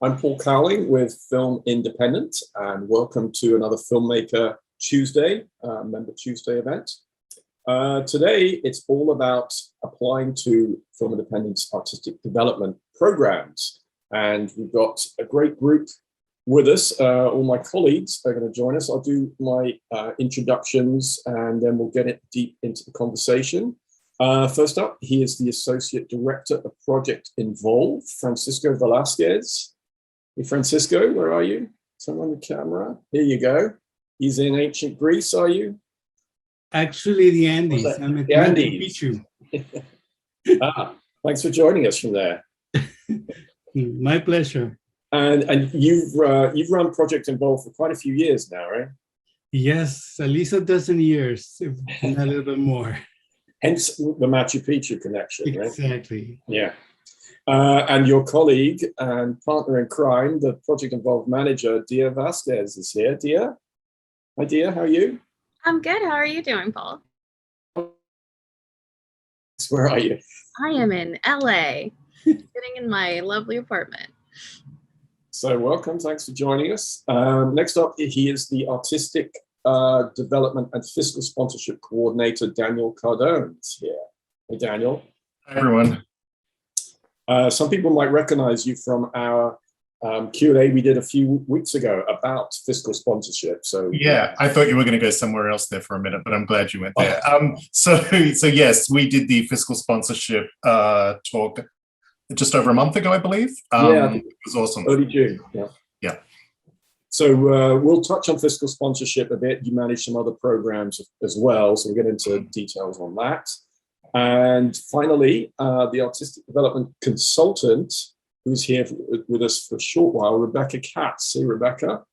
I'm Paul Cowling with Film Independent, and welcome to another Filmmaker Tuesday, Member Tuesday event. Today, it's all about applying to Film Independent's artistic development programs. And we've got a great group with us. All my colleagues are going to join us. I'll do my introductions, and then we'll get it deep into the conversation. First up, he is the Associate Director of Project Involved, Francisco Velasquez. Hey, Francisco, where are you? Turn on the camera. Here you go. He's in ancient Greece, are you? Actually, the Andes. I'm at Machu Picchu. Thanks for joining us from there. My pleasure. And you've run Project Involved for quite a few years now, right? Yes, at least a dozen years, if not a little bit more. Hence the Machu Picchu connection, right? Exactly. Yeah. And your colleague and partner in crime, the Project Involved manager, Dia Vazquez, is here. Dia? Hi, Dia. How are you? I'm good. How are you doing, Paul? Where are you? I am in LA, sitting in my lovely apartment. So welcome. Thanks for joining us. Next up, he is the Artistic Development and Fiscal Sponsorship Coordinator, Daniel Cardones here. Hey, Daniel. Hi, everyone. Some people might recognize you from our Q&A we did a few weeks ago about fiscal sponsorship. So yeah, I thought you were going to go somewhere else there for a minute, but I'm glad you went there. So yes, we did the fiscal sponsorship talk just over a month ago, I believe. Yeah, it was awesome. Early June. Yeah. Yeah. So we'll touch on fiscal sponsorship a bit. You manage some other programs as well, so we'll get into details on that. And finally, the artistic development consultant who's here with us for a short while, Rebecca Katz. Hey, Rebecca.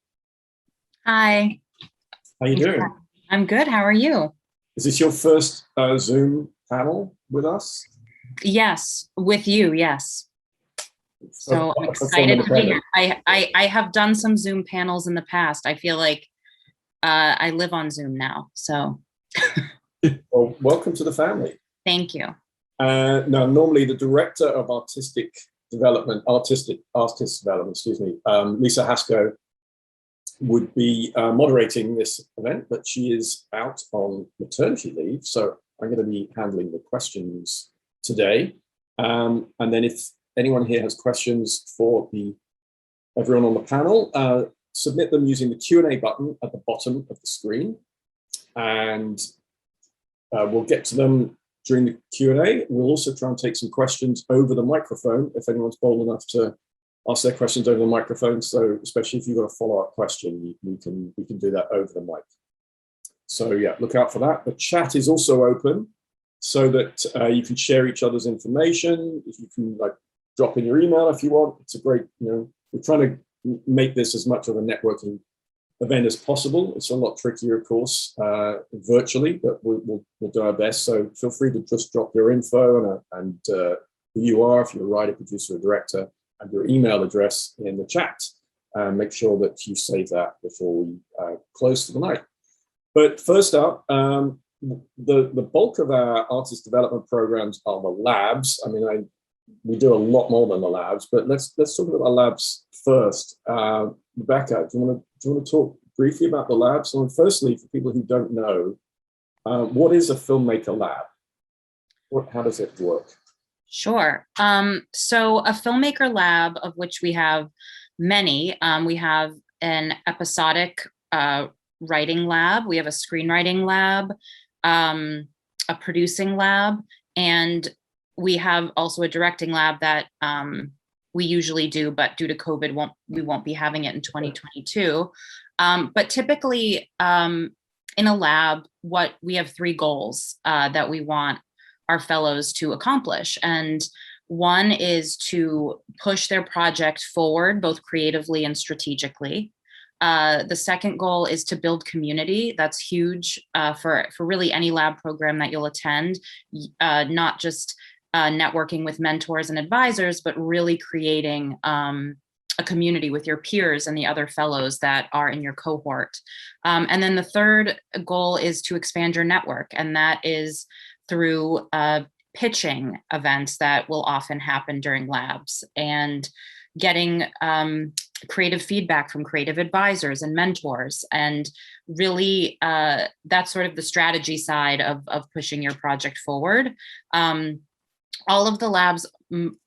Hi. How you doing? I'm good. How are you? Is this your first Zoom panel with us? Yes, with you, yes. So I'm excited to be here. I have done some Zoom panels in the past. I feel like I live on Zoom now, so. Well, welcome to the family. Thank you. Now, normally the director of artist development, Lisa Haskell, would be moderating this event, but she is out on maternity leave. So I'm going to be handling the questions today. And then if anyone here has questions for everyone on the panel, submit them using the Q&A button at the bottom of the screen. And we'll get to them during the Q&A. We'll also try and take some questions over the microphone if anyone's bold enough to ask their questions over the microphone. So especially if you've got a follow-up question, we can do that over the mic. So yeah, look out for that. The chat is also open so that you can share each other's information. If you can drop in your email if you want. It's a great, we're trying to make this as much of a networking event as possible. It's a lot trickier, of course, virtually, but we'll do our best. So feel free to just drop your info and who you are, if you're a writer, producer, or director, and your email address in the chat. Make sure that you save that before we close for the night. But first up, the bulk of our artist development programs are the labs. I mean, we do a lot more than the labs, but let's talk about the labs first. Rebecca, do you want to talk briefly about the labs? So firstly, for people who don't know, what is a filmmaker lab? How does it work? Sure. So a filmmaker lab, of which we have many, we have an episodic writing lab, we have a screenwriting lab, a producing lab, and we have also a directing lab that we usually do, but due to COVID, we won't be having it in 2022. But typically in a lab, we have three goals that we want our fellows to accomplish. And one is to push their project forward, both creatively and strategically. The second goal is to build community. That's huge for really any lab program that you'll attend, not just networking with mentors and advisors, but really creating a community with your peers and the other fellows that are in your cohort. And then the third goal is to expand your network, and that is through pitching events that will often happen during labs. And getting creative feedback from creative advisors and mentors. And really, that's sort of the strategy side of pushing your project forward. All of the labs,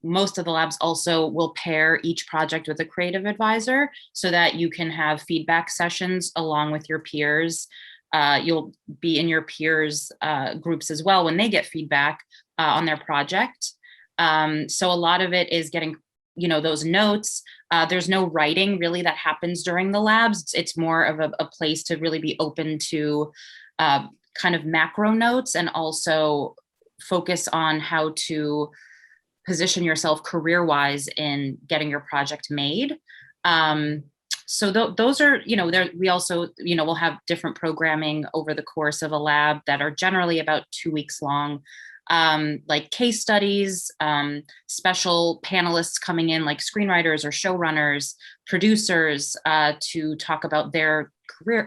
most of the labs also will pair each project with a creative advisor so that you can have feedback sessions along with your peers. You'll be in your peers groups as well when they get feedback on their project. So a lot of it is getting, those notes. There's no writing really that happens during the labs. It's more of a place to really be open to kind of macro notes and also focus on how to position yourself career-wise in getting your project made. So those are, we also, we'll have different programming over the course of a lab that are generally about 2 weeks long, like case studies, special panelists coming in like screenwriters or showrunners, producers, to talk about their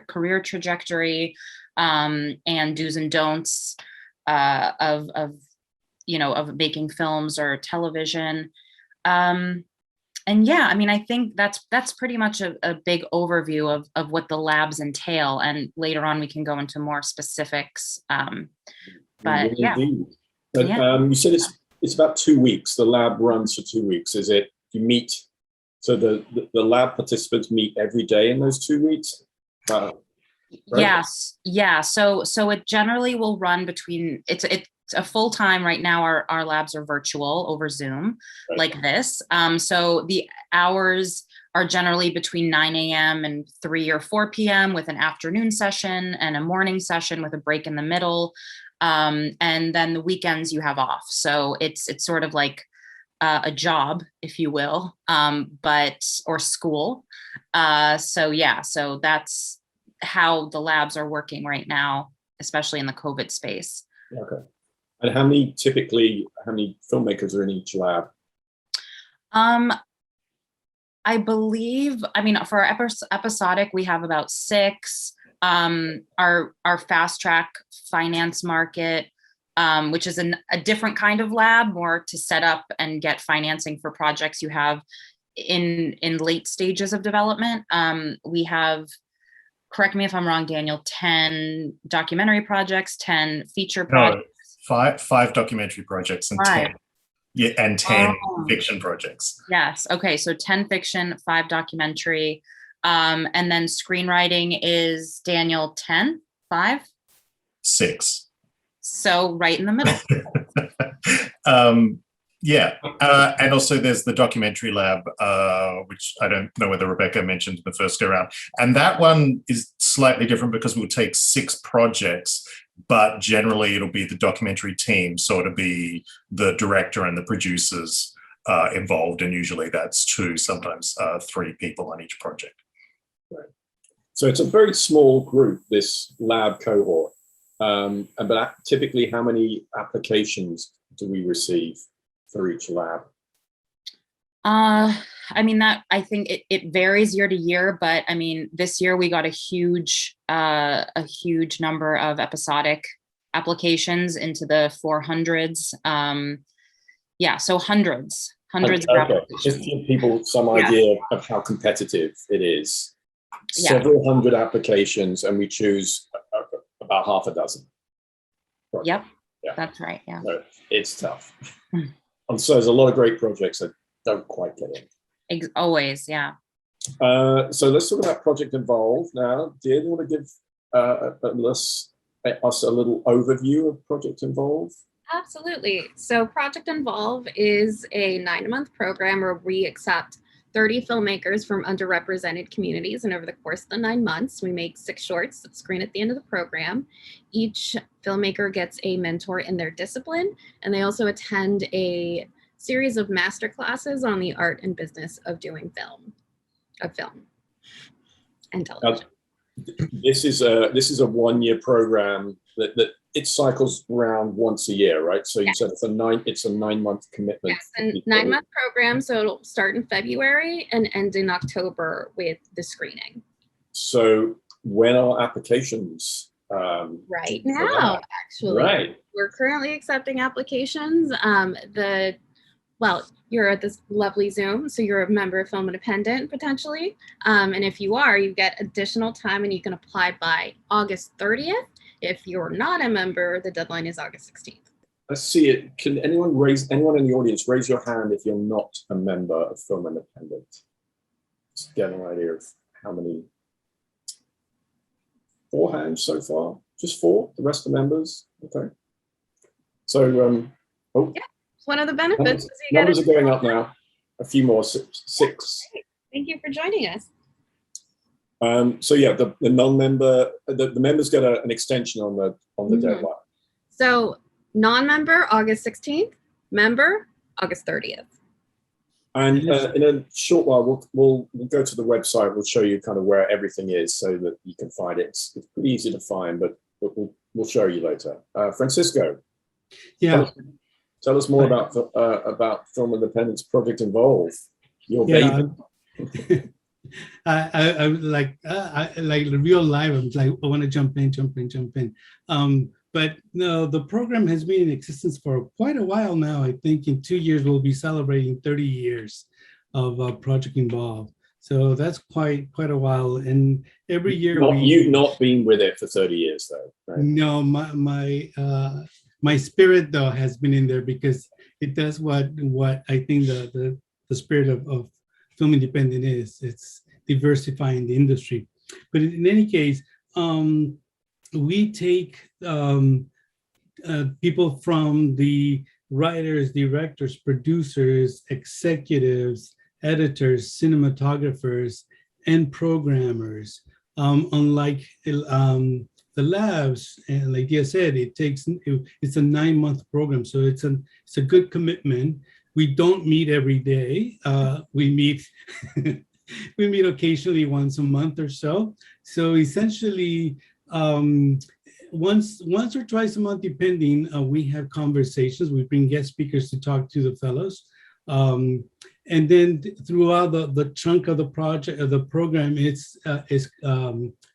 career trajectory, and do's and don'ts of making films or television. And yeah, I mean, I think that's pretty much a big overview of what the labs entail. And later on, we can go into more specifics. But yeah. But you said it's about 2 weeks. The lab runs for 2 weeks. Is it, you meet, so the lab participants meet every day in those 2 weeks? Right? Yes. Yeah. So it generally will run between, it's a full time right now. Our labs are virtual over Zoom, right, like this. So the hours are generally between 9 a.m. and 3 or 4 p.m. with an afternoon session and a morning session with a break in the middle. And then the weekends you have off. So it's sort of like a job, if you will, or school. So yeah, so that's how the labs are working right now, especially in the COVID space. Okay. And how many filmmakers are in each lab? I believe, for our episodic, we have about 6. Our fast track finance market, which is a different kind of lab, more to set up and get financing for projects you have in late stages of development. We have, correct me if I'm wrong, Daniel, 10 documentary projects, 10 feature projects. Five documentary projects and 10 fiction projects. Yes. Okay. So 10 fiction, 5 documentary. And then screenwriting is, Daniel, 10, 5? 6. So right in the middle. And also there's the documentary lab, which I don't know whether Rebecca mentioned in the first go round. And that one is slightly different because we'll take 6 projects, but generally it'll be the documentary team. So it'll be the director and the producers involved. And usually that's 2, sometimes 3 people on each project. Right. So it's a very small group, this lab cohort. But typically, how many applications do we receive for each lab? I think it varies year to year, but this year we got a huge number of episodic applications into the 400s. So hundreds of applications. Just to give people some idea of how competitive it is. Several hundred applications, and we choose about half a dozen. Yep, that's right. Yeah, so it's tough. And so there's a lot of great projects that don't quite get in. Always, yeah. So let's talk about Project Involve now. Do you want to give us a little overview of Project Involve? Absolutely. So Project Involve is a 9-month program where we accept 30 filmmakers from underrepresented communities, and over the course of the 9 months, we make 6 shorts that screen at the end of the program. Each filmmaker gets a mentor in their discipline, and they also attend a series of master classes on the art and business of doing film and television. This is a 1-year program that it cycles around once a year, right? So you said it's a 9-month commitment. Yes, a 9-month program. So it'll start in February and end in October with the screening. So when are applications? Right now, actually. Right. We're currently accepting applications. The Well, you're at this lovely Zoom, so you're a member of Film Independent potentially. And if you are, you get additional time and you can apply by August 30th. If you're not a member, the deadline is August 16th. Let's see it. Can anyone in the audience raise your hand if you're not a member of Film Independent? Just get an idea of how many. 4 hands so far. Just 4. The rest are members. Okay. So, Yeah, it's one of the benefits. Is you numbers are going up now. A few more. 6. Thank you for joining us. So yeah, the non-member, the members get an extension on the deadline. So non-member August 16th, member August 30th. And in a short while, we'll go to the website. We'll show you kind of where everything is so that you can find it. It's pretty easy to find, but we'll show you later. Francisco, Yeah. tell us more about Film Independence Project Involve. Your baby. I like real life. I'm like, I want to jump in. But no, the program has been in existence for quite a while now. I think in 2 years we'll be celebrating 30 years of Project Involve. So that's quite a while. And every year you've not been with it for 30 years though, right? No, my spirit though has been in there because it does what I think the spirit of Film Independent is. It's diversifying the industry. But in any case, we take people from the writers, directors, producers, executives, editors, cinematographers, and programmers. Unlike the labs, and like Dia said, it's a 9-month program, so it's a good commitment. We don't meet every day. We meet we meet occasionally once a month or so. So essentially, once or twice a month, depending, we have conversations. We bring guest speakers to talk to the fellows. And then throughout the chunk of the project, of the program, it's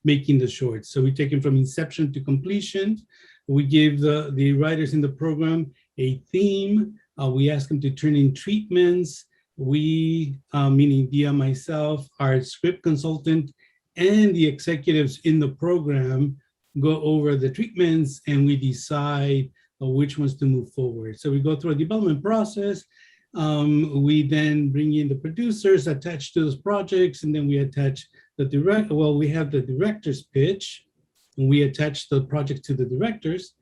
making the shorts. So we take them from inception to completion. We give the writers in the program a theme. We ask them to turn in treatments. We, meaning Dia, myself, our script consultant, and the executives in the program go over the treatments and we decide which ones to move forward. So we go through a development process. We then bring in the producers attached to those projects, and then we attach we have the director's pitch, and we attach the project to the directors,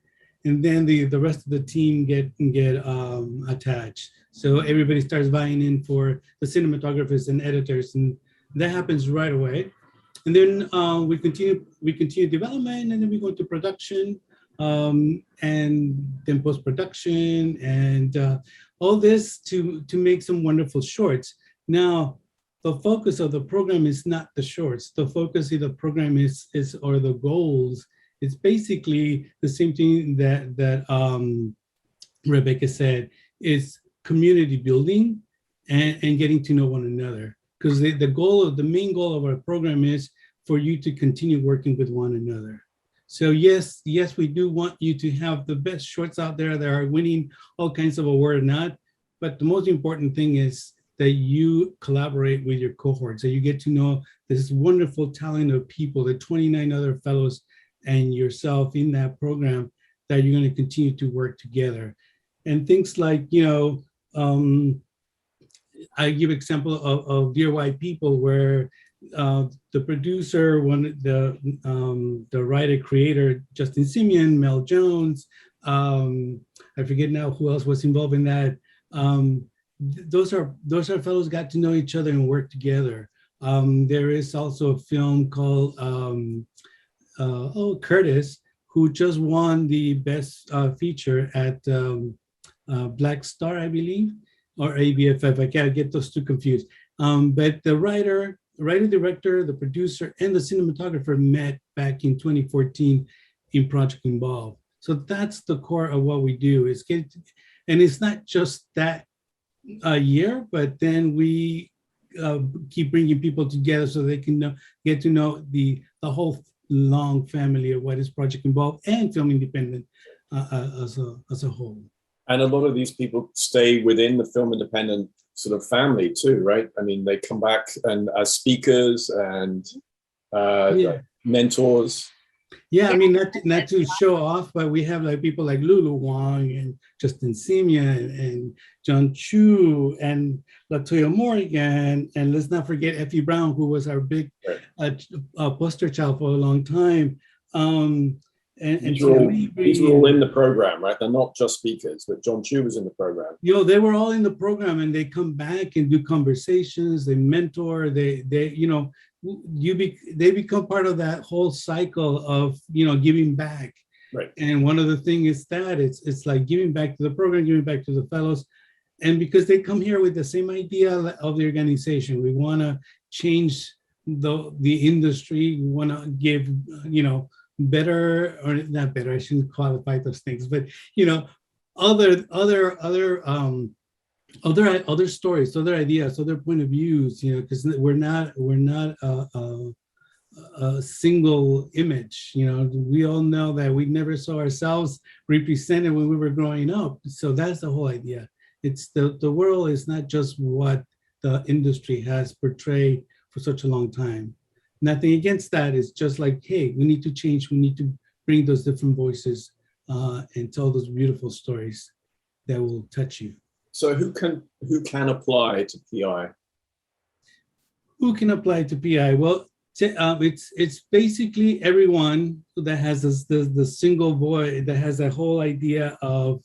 and then the rest of the team get attached. So everybody starts vying in for the cinematographers and editors, and that happens right away. And then we continue development, and then we go to production, and then post-production, and all this to make some wonderful shorts. Now, the focus of the program is not the shorts. The focus of the program or the goals. It's basically the same thing that Rebecca said. Is community building and getting to know one another. Because the main goal of our program is for you to continue working with one another. So yes, we do want you to have the best shorts out there that are winning all kinds of awards, but the most important thing is that you collaborate with your cohorts, that you get to know this wonderful talent of people, the 29 other fellows and yourself in that program, that you're going to continue to work together. And things like, I give example of Dear White People, where the producer, the writer creator, Justin Simeon, Mel Jones, I forget now who else was involved in that. Those are fellows got to know each other and work together. There is also a film called Curtis, who just won the best feature at Black Star, I believe, or ABFF. I can't get those two confused. But the writer, director, the producer, and the cinematographer met back in 2014 in Project Involve. So that's the core of what we do. And it's not just that year, but then we keep bringing people together so they can get to know the whole long family of what is Project Involve and Film Independent as a whole. And a lot of these people stay within the film independent sort of family too, right? I mean, they come back and as speakers and mentors. Yeah, I mean, not to show off, but we have like people like Lulu Wang and Justin Simeon and John Chu and Latoya Morgan, and let's not forget Effie Brown, who was our big poster child for a long time. These were all in the program, right? They're not just speakers, but John Chu was in the program. They were all in the program, and they come back and do conversations. They mentor. They they become part of that whole cycle of giving back. Right. And one of the things is that it's like giving back to the program, giving back to the fellows, and because they come here with the same idea of the organization, we want to change the industry. We want to give better, or not better, I shouldn't qualify those things, but other stories, other ideas, other point of views, because we're not a single image. We all know that we never saw ourselves represented when we were growing up. So that's the whole idea. It's the world is not just what the industry has portrayed for such a long time. Nothing against that. It's just like, hey, we need to change. We need to bring those different voices and tell those beautiful stories that will touch you. So who can apply to PI? Who can apply to PI? Well, it's basically everyone that has the single voice, that has that whole idea of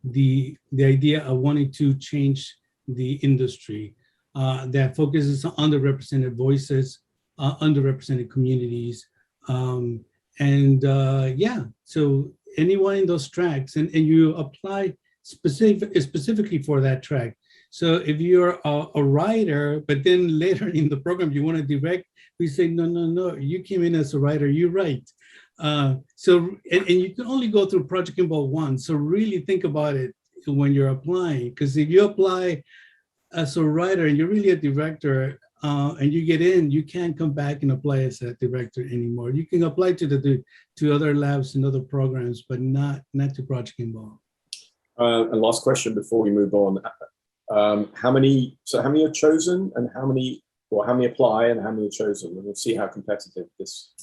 the idea of wanting to change the industry. That focuses on underrepresented voices, underrepresented communities. So anyone in those tracks, and you apply specifically for that track. So if you're a writer, but then later in the program you want to direct, we say, no, you came in as a writer, you write. And you can only go through Project Involve once. So really think about it when you're applying, because if you apply as a writer and you're really a director and you get in, you can't come back and apply as a director anymore. You can apply to other labs and other programs, but not to Project Involve. And last question before we move on. How many are chosen, and how many apply and how many are chosen? And we'll see how competitive this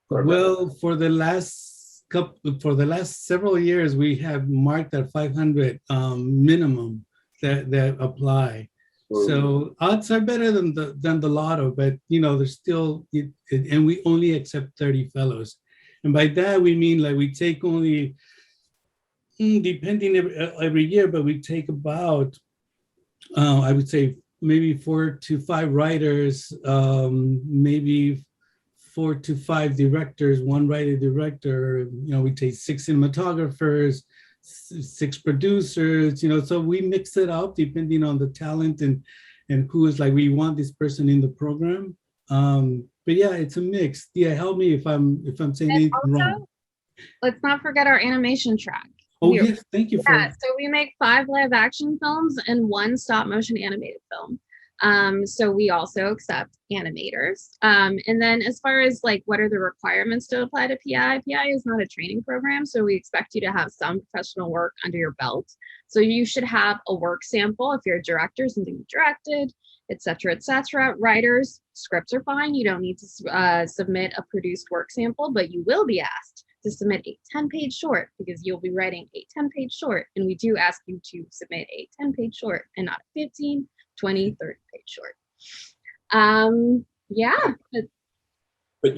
program is. Well, for the last several years, we have marked at 500 minimum that apply. So odds are better than the lotto, but there's still and we only accept 30 fellows, and by that we mean like we take only, depending every year, but we take about I would say maybe 4 to 5 writers, maybe 4 to 5 directors, 1 writer director. We take 6 cinematographers, 6 producers, so we mix it up depending on the talent and who is like, we want this person in the program. But yeah, it's a mix. Yeah, help me if I'm saying anything wrong. Let's not forget our animation track. Oh yes, thank you. So we make 5 live action films and 1 stop motion animated film. So we also accept animators. And then as far as like, what are the requirements to apply to PI? PI is not a training program, so we expect you to have some professional work under your belt. So you should have a work sample if you're a director, something you directed, et cetera, et cetera. Writers, scripts are fine. You don't need to submit a produced work sample, but you will be asked to submit a 10-page short, because you'll be writing a 10-page short. And we do ask you to submit a 10-page short and not a 15, 20, 30-page short. But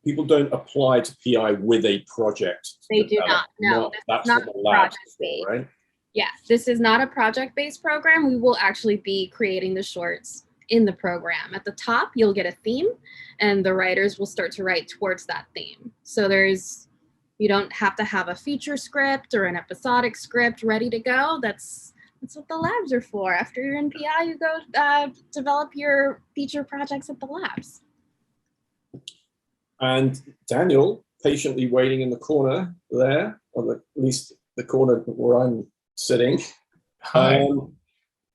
people don't apply to PI with a project. They do not. No, that's not what the lab's for, right? Yeah, this is not a project-based program. We will actually be creating the shorts in the program. At the top, you'll get a theme, and the writers will start to write towards that theme. So you don't have to have a feature script or an episodic script ready to go. That's what the labs are for. After you're in PI, you go develop your feature projects at the labs. And Daniel, patiently waiting in the corner there, or at least the corner where I'm sitting. Hi.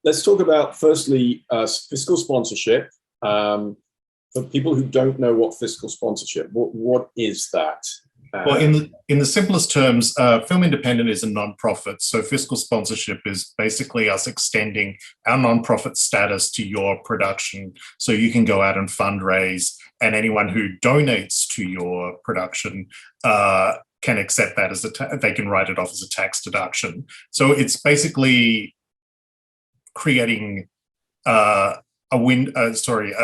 Let's talk about, firstly, fiscal sponsorship. For people who don't know what fiscal sponsorship, what is that? Well, in the simplest terms, Film Independent is a non-profit. So fiscal sponsorship is basically us extending our non-profit status to your production. So you can go out and fundraise, and anyone who donates to your production can accept that as they can write it off as a tax deduction. So it's basically creating a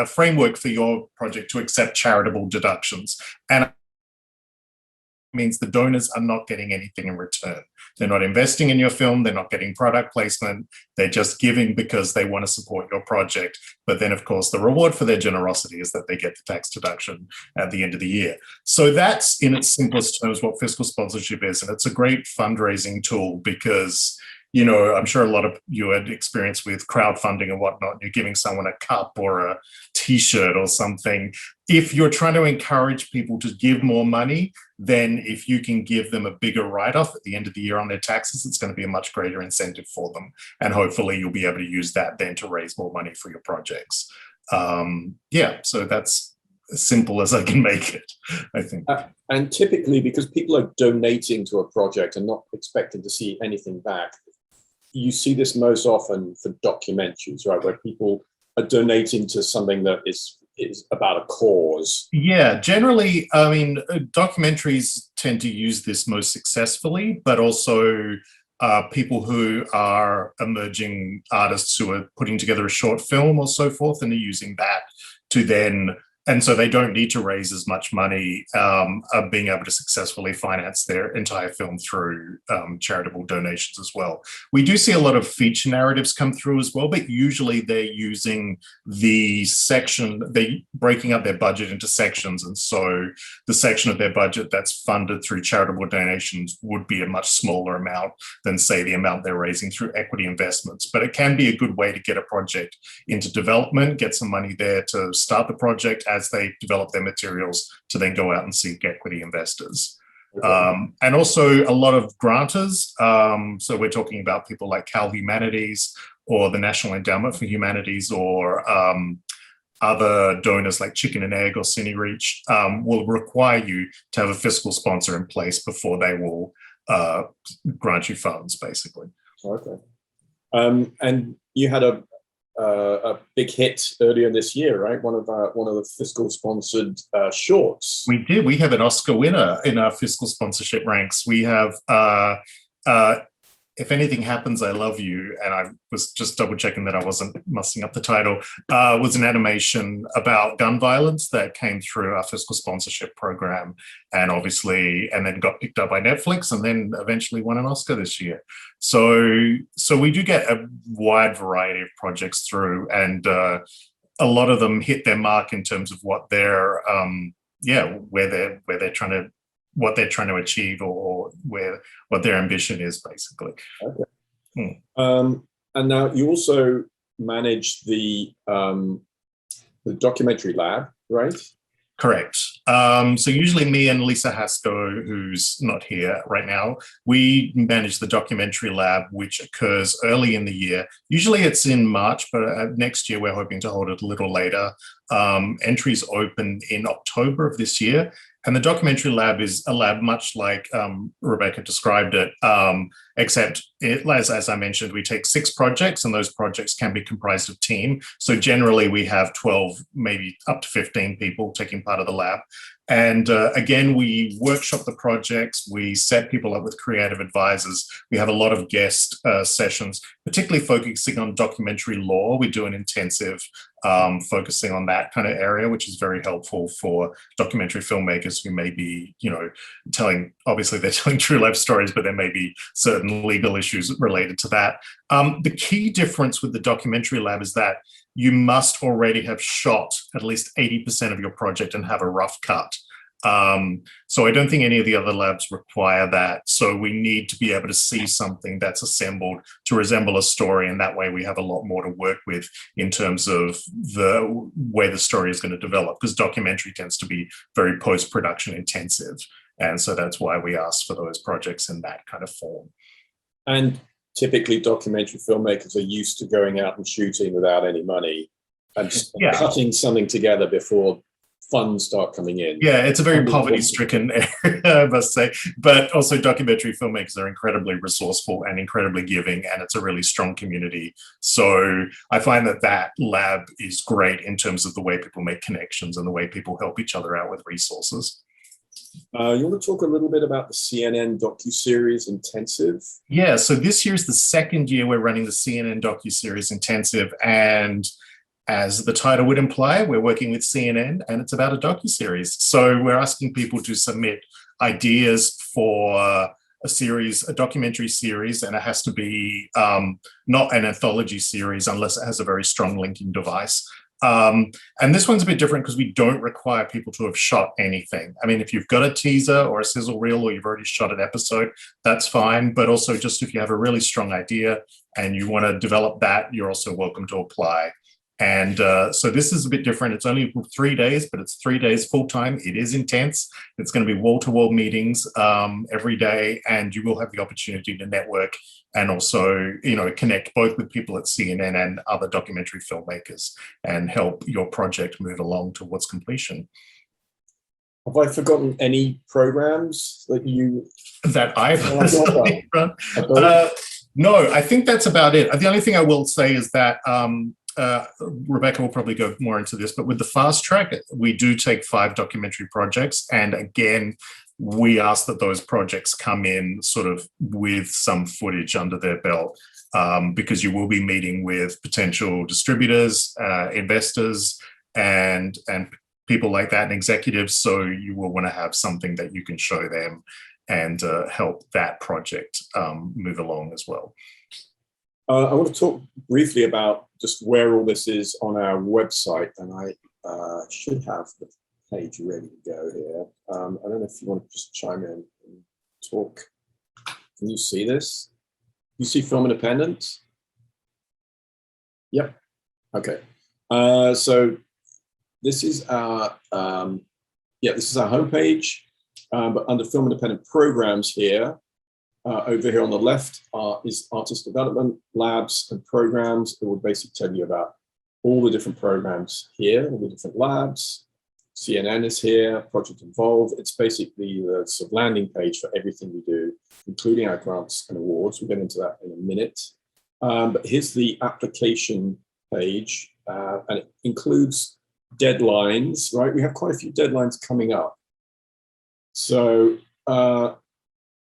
framework for your project to accept charitable deductions. And means the donors are not getting anything in return. They're not investing in your film, they're not getting product placement, they're just giving because they want to support your project. But then, of course, the reward for their generosity is that they get the tax deduction at the end of the year. So that's, in its simplest terms, what fiscal sponsorship is. And it's a great fundraising tool because, you know, I'm sure a lot of you had experience with crowdfunding and whatnot. You're giving someone a cup or a t-shirt or something. If you're trying to encourage people to give more money, then if you can give them a bigger write-off at the end of the year on their taxes, it's going to be a much greater incentive for them. And hopefully you'll be able to use that then to raise more money for your projects. Yeah, so that's as simple as I can make it, I think. And typically, because people are donating to a project and not expecting to see anything back, you see this most often for documentaries, right, where people are donating to something that is about a cause. Yeah, generally, I mean, documentaries tend to use this most successfully, but also people who are emerging artists who are putting together a short film or so forth and are using that to then, and so they don't need to raise as much money, of being able to successfully finance their entire film through charitable donations as well. We do see a lot of feature narratives come through as well, but usually they're using the section, they breaking up their budget into sections. And so the section of their budget that's funded through charitable donations would be a much smaller amount than, say, the amount they're raising through equity investments. But it can be a good way to get a project into development, get some money there to start the project as they develop their materials to then go out and seek equity investors. Okay. And also a lot of grantors. So we're talking about people like Cal Humanities or the National Endowment for Humanities or other donors like Chicken and Egg or CineReach will require you to have a fiscal sponsor in place before they will grant you funds, basically. Okay. And you had a big hit earlier this year, right? One of the fiscal sponsored shorts. We did. We have an Oscar winner in our fiscal sponsorship ranks. We have If Anything Happens, I Love You, and I was just double checking that I wasn't messing up the title, was an animation about gun violence that came through our fiscal sponsorship program and then got picked up by Netflix and then eventually won an Oscar this year. So we do get a wide variety of projects through, and a lot of them hit their mark in terms of what they're, what they're trying to achieve or what their ambition is, basically. Okay. And now you also manage the documentary lab, right? Correct. So usually me and Lisa Hasko, who's not here right now, we manage the documentary lab, which occurs early in the year. Usually it's in March, but next year we're hoping to hold it a little later. Entries open in October of this year. And the documentary lab is a lab much like Rebecca described it, except as I mentioned, we take 6 projects and those projects can be comprised of team. So generally we have 12, maybe up to 15 people taking part of the lab. And again, we workshop the projects, we set people up with creative advisors. We have a lot of guest sessions, particularly focusing on documentary law. We do an intensive focusing on that kind of area, which is very helpful for documentary filmmakers who may be, obviously they're telling true life stories, but there may be certain legal issues related to that. The key difference with the documentary lab is that you must already have shot at least 80% of your project and have a rough cut. So I don't think any of the other labs require that. So we need to be able to see something that's assembled to resemble a story. And that way we have a lot more to work with in terms of the way the story is going to develop, because documentary tends to be very post-production intensive. And so that's why we ask for those projects in that kind of form. And typically documentary filmmakers are used to going out and shooting without any money and just cutting something together before funds start coming in. Yeah, it's a very poverty-stricken area, I must say. But also documentary filmmakers are incredibly resourceful and incredibly giving, and it's a really strong community. So I find that that lab is great in terms of the way people make connections and the way people help each other out with resources. You want to talk a little bit about the CNN Docu-Series Intensive? Yeah, so this year is the second year we're running the CNN Docu-Series Intensive, and as the title would imply, we're working with CNN and it's about a docu-series. So we're asking people to submit ideas for a series, a documentary series, and it has to be not an anthology series unless it has a very strong linking device. And this one's a bit different because we don't require people to have shot anything. I mean, if you've got a teaser or a sizzle reel or you've already shot an episode, that's fine. But also just if you have a really strong idea and you want to develop that, you're also welcome to apply. And so this is a bit different. It's only 3 days, but it's 3 days full time. It is intense. It's going to be wall-to-wall meetings every day, and you will have the opportunity to network and also, you know, connect both with people at CNN and other documentary filmmakers and help your project move along towards completion. Have I forgotten any programs that I've run? No, I think that's about it. The only thing I will say is that Rebecca will probably go more into this, but with the fast track, we do take 5 documentary projects. And again, we ask that those projects come in sort of with some footage under their belt, because you will be meeting with potential distributors, investors, and people like that, and executives. So you will want to have something that you can show them and help that project move along as well. I want to talk briefly about just where all this is on our website, and I should have the page ready to go here. I don't know if you want to just chime in and talk. Can you see this? You see Film Independence? Yep. Okay. So this is our this is our homepage, but under Film Independent Programs here. Over here on the left is Artist Development, Labs and Programs. It will basically tell you about all the different programs here, all the different labs. CNN is here, Project Involved. It's basically the sort of landing page for everything we do, including our grants and awards. We'll get into that in a minute. But here's the application page, and it includes deadlines, right? We have quite a few deadlines coming up. So,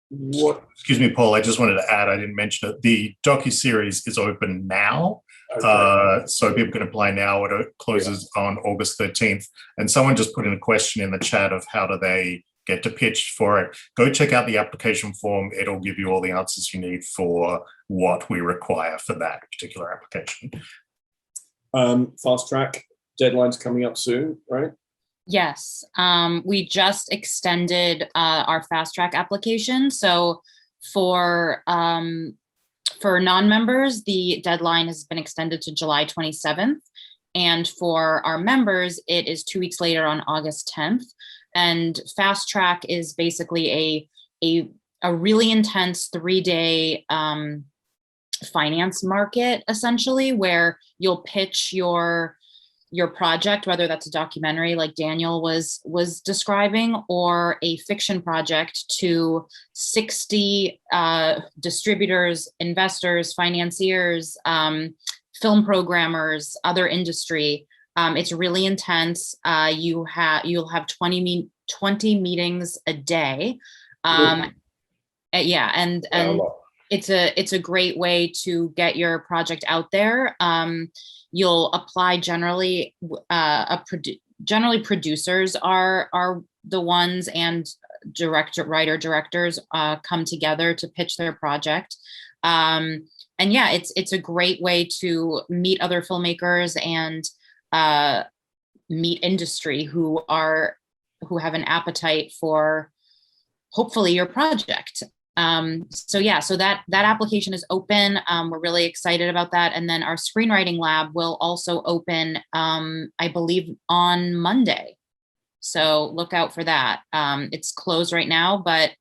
Excuse me, Paul, I just wanted to add, I didn't mention it, the docu-series is open now. Okay. So people can apply now. It closes on August 13th. And someone just put in a question in the chat of how do they get to pitch for it. Go check out the application form. It'll give you all the answers you need for what we require for that particular application. Fast track, deadlines coming up soon, right? Yes, we just extended our fast track application. So for non-members, the deadline has been extended to July 27th. And for our members, it is 2 weeks later on August 10th. And fast track is basically a really intense 3-day finance market, essentially, where you'll pitch your project, whether that's a documentary like Daniel was describing, or a fiction project, to 60 distributors, investors, financiers, film programmers, other industry. It's really intense. You'll have 20 meetings a day. Yeah, and it's a great way to get your project out there. You'll apply generally. Generally, producers are the ones, and writer directors come together to pitch their project. And yeah, it's a great way to meet other filmmakers and meet industry who have an appetite for hopefully your project. So yeah, so that application is open. We're really excited about that. And then our screenwriting lab will also open, I believe, on Monday. So look out for that. It's closed right now, but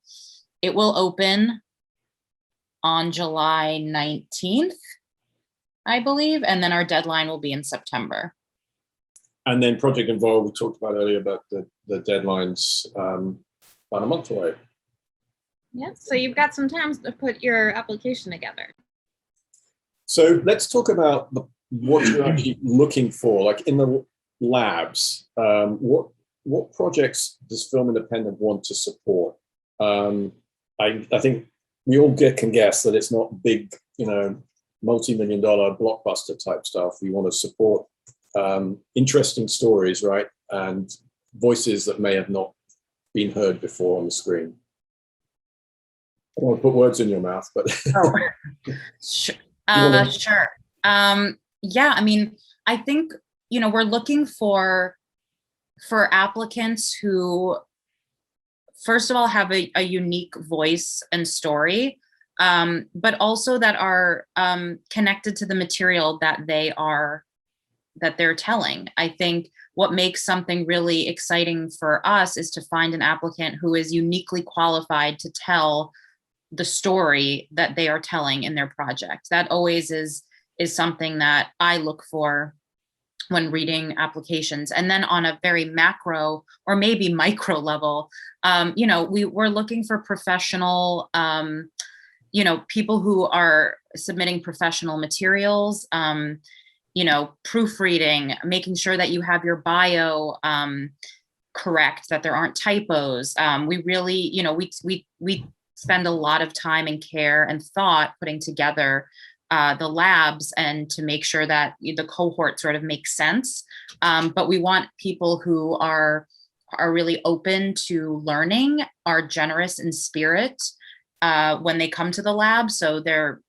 it will open on July 19th, I believe. And then our deadline will be in September. And then Project Involve, we talked about earlier about the deadlines about a month away. Yeah, so you've got some time to put your application together. So let's talk about what you're actually looking for, like in the labs. What projects does Film Independent want to support? I think we all can guess that it's not big, multi-million-dollar blockbuster type stuff. We want to support interesting stories, right? And voices that may have not been heard before on the screen. I don't want to put words in your mouth, but Sure. Sure. Yeah, I mean, I think, we're looking for applicants who, first of all, have a unique voice and story, but also that are connected to the material that they're telling. I think what makes something really exciting for us is to find an applicant who is uniquely qualified to tell the story that they are telling in their project. That always is something that I look for when reading applications. And then on a very macro or maybe micro level, we're looking for professional, people who are submitting professional materials, proofreading, making sure that you have your bio correct, that there aren't typos. We really, we spend a lot of time and care and thought putting together the labs and to make sure that the cohort sort of makes sense. But we want people who are really open to learning, are generous in spirit when they come to the lab. So they're,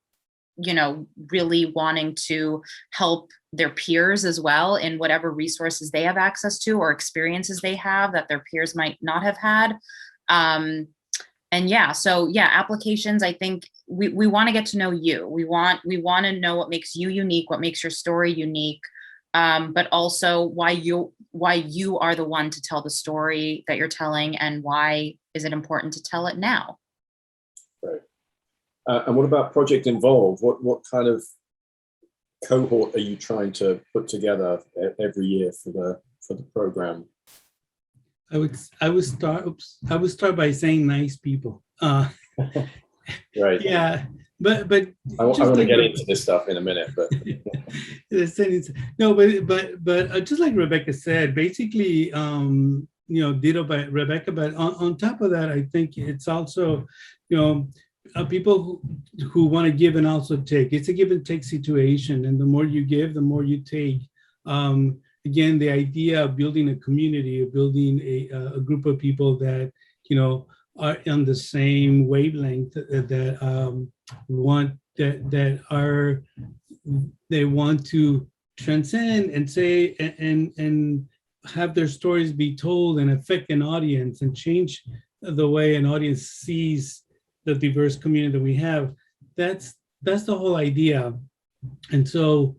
really wanting to help their peers as well in whatever resources they have access to or experiences they have that their peers might not have had. Applications, I think we want to get to know you. We want to know what makes you unique, what makes your story unique, but also why you are the one to tell the story that you're telling, and why is it important to tell it now? Right. And what about Project Involve? What kind of cohort are you trying to put together every year for the program? I would start by saying nice people. Right. Yeah, but I want to get into this stuff in a minute, but no, but just like Rebecca said, basically, ditto by Rebecca. But on top of that, I think it's also, people who want to give and also take. It's a give and take situation, and the more you give, the more you take. Again, the idea of building a community, of building a group of people that are on the same wavelength, that they want to transcend and say and have their stories be told and affect an audience and change the way an audience sees the diverse community that we have. That's the whole idea. And so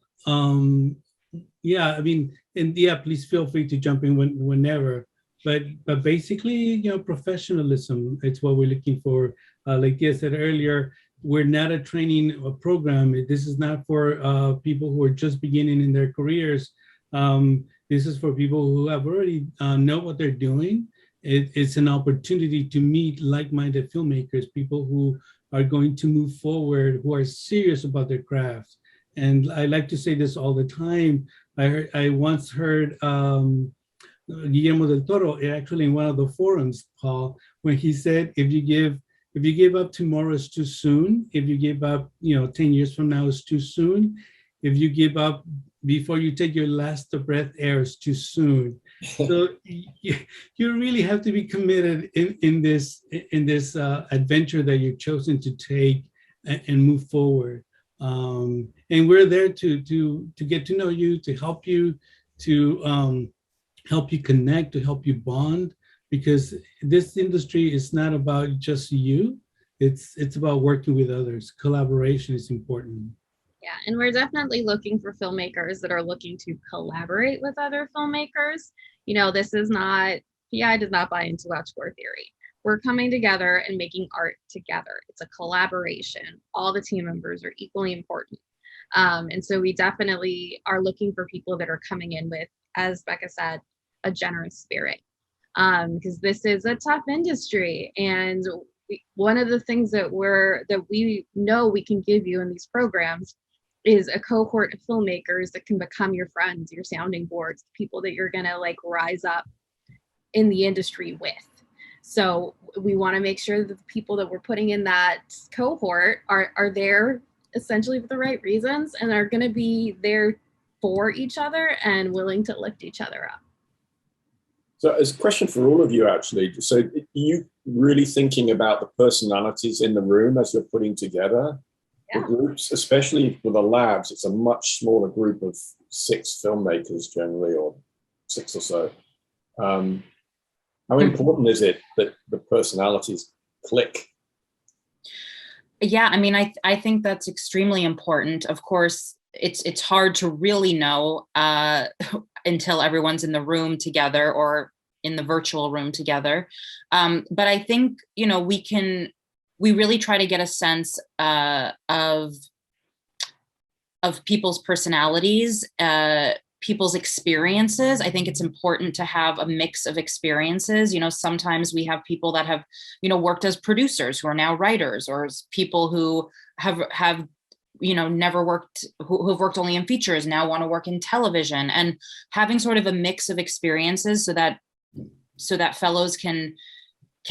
please feel free to jump in whenever. But basically, professionalism, it's what we're looking for. Like Tia said earlier, we're not a training program. This is not for people who are just beginning in their careers. This is for people who have already know what they're doing. It's an opportunity to meet like-minded filmmakers, people who are going to move forward, who are serious about their craft. And I like to say this all the time. I once heard Guillermo del Toro, actually in one of the forums, Paul, when he said, if you give up tomorrow, it's too soon. If you give up, 10 years from now, it's too soon. If you give up before you take your last breath air, it's too soon. So you really have to be committed in this adventure that you've chosen to take and move forward. And we're there to get to know you, to help you, to help you connect, to help you bond, because this industry is not about just you. It's about working with others. Collaboration is important. Yeah, and we're definitely looking for filmmakers that are looking to collaborate with other filmmakers. This is not, PI does not buy into auteur theory. We're coming together and making art together. It's a collaboration. All the team members are equally important. And so we definitely are looking for people that are coming in with as Becca said, a generous spirit, because this is a tough industry, and one of the things that we know we can give you in these programs is a cohort of filmmakers that can become your friends, your sounding boards, people that you're gonna like rise up in the industry with. So we want to make sure that the people that we're putting in that cohort are there essentially for the right reasons and are going to be there for each other and willing to lift each other up. So as a question for all of you, actually, so are you really thinking about the personalities in the room as you're putting together the groups, especially for the labs? It's a much smaller group of 6 filmmakers generally, or 6 or so. How important is it that the personalities click? Yeah, I mean, I think that's extremely important. Of course, it's hard to really know until everyone's in the room together or in the virtual room together. But I think, you know, we really try to get a sense of people's personalities, people's experiences. I think it's important to have a mix of experiences. You know, sometimes we have people that have, you know, worked as producers who are now writers, or people who have you know, never worked, who've worked only in features, now want to work in television, and having sort of a mix of experiences so that fellows can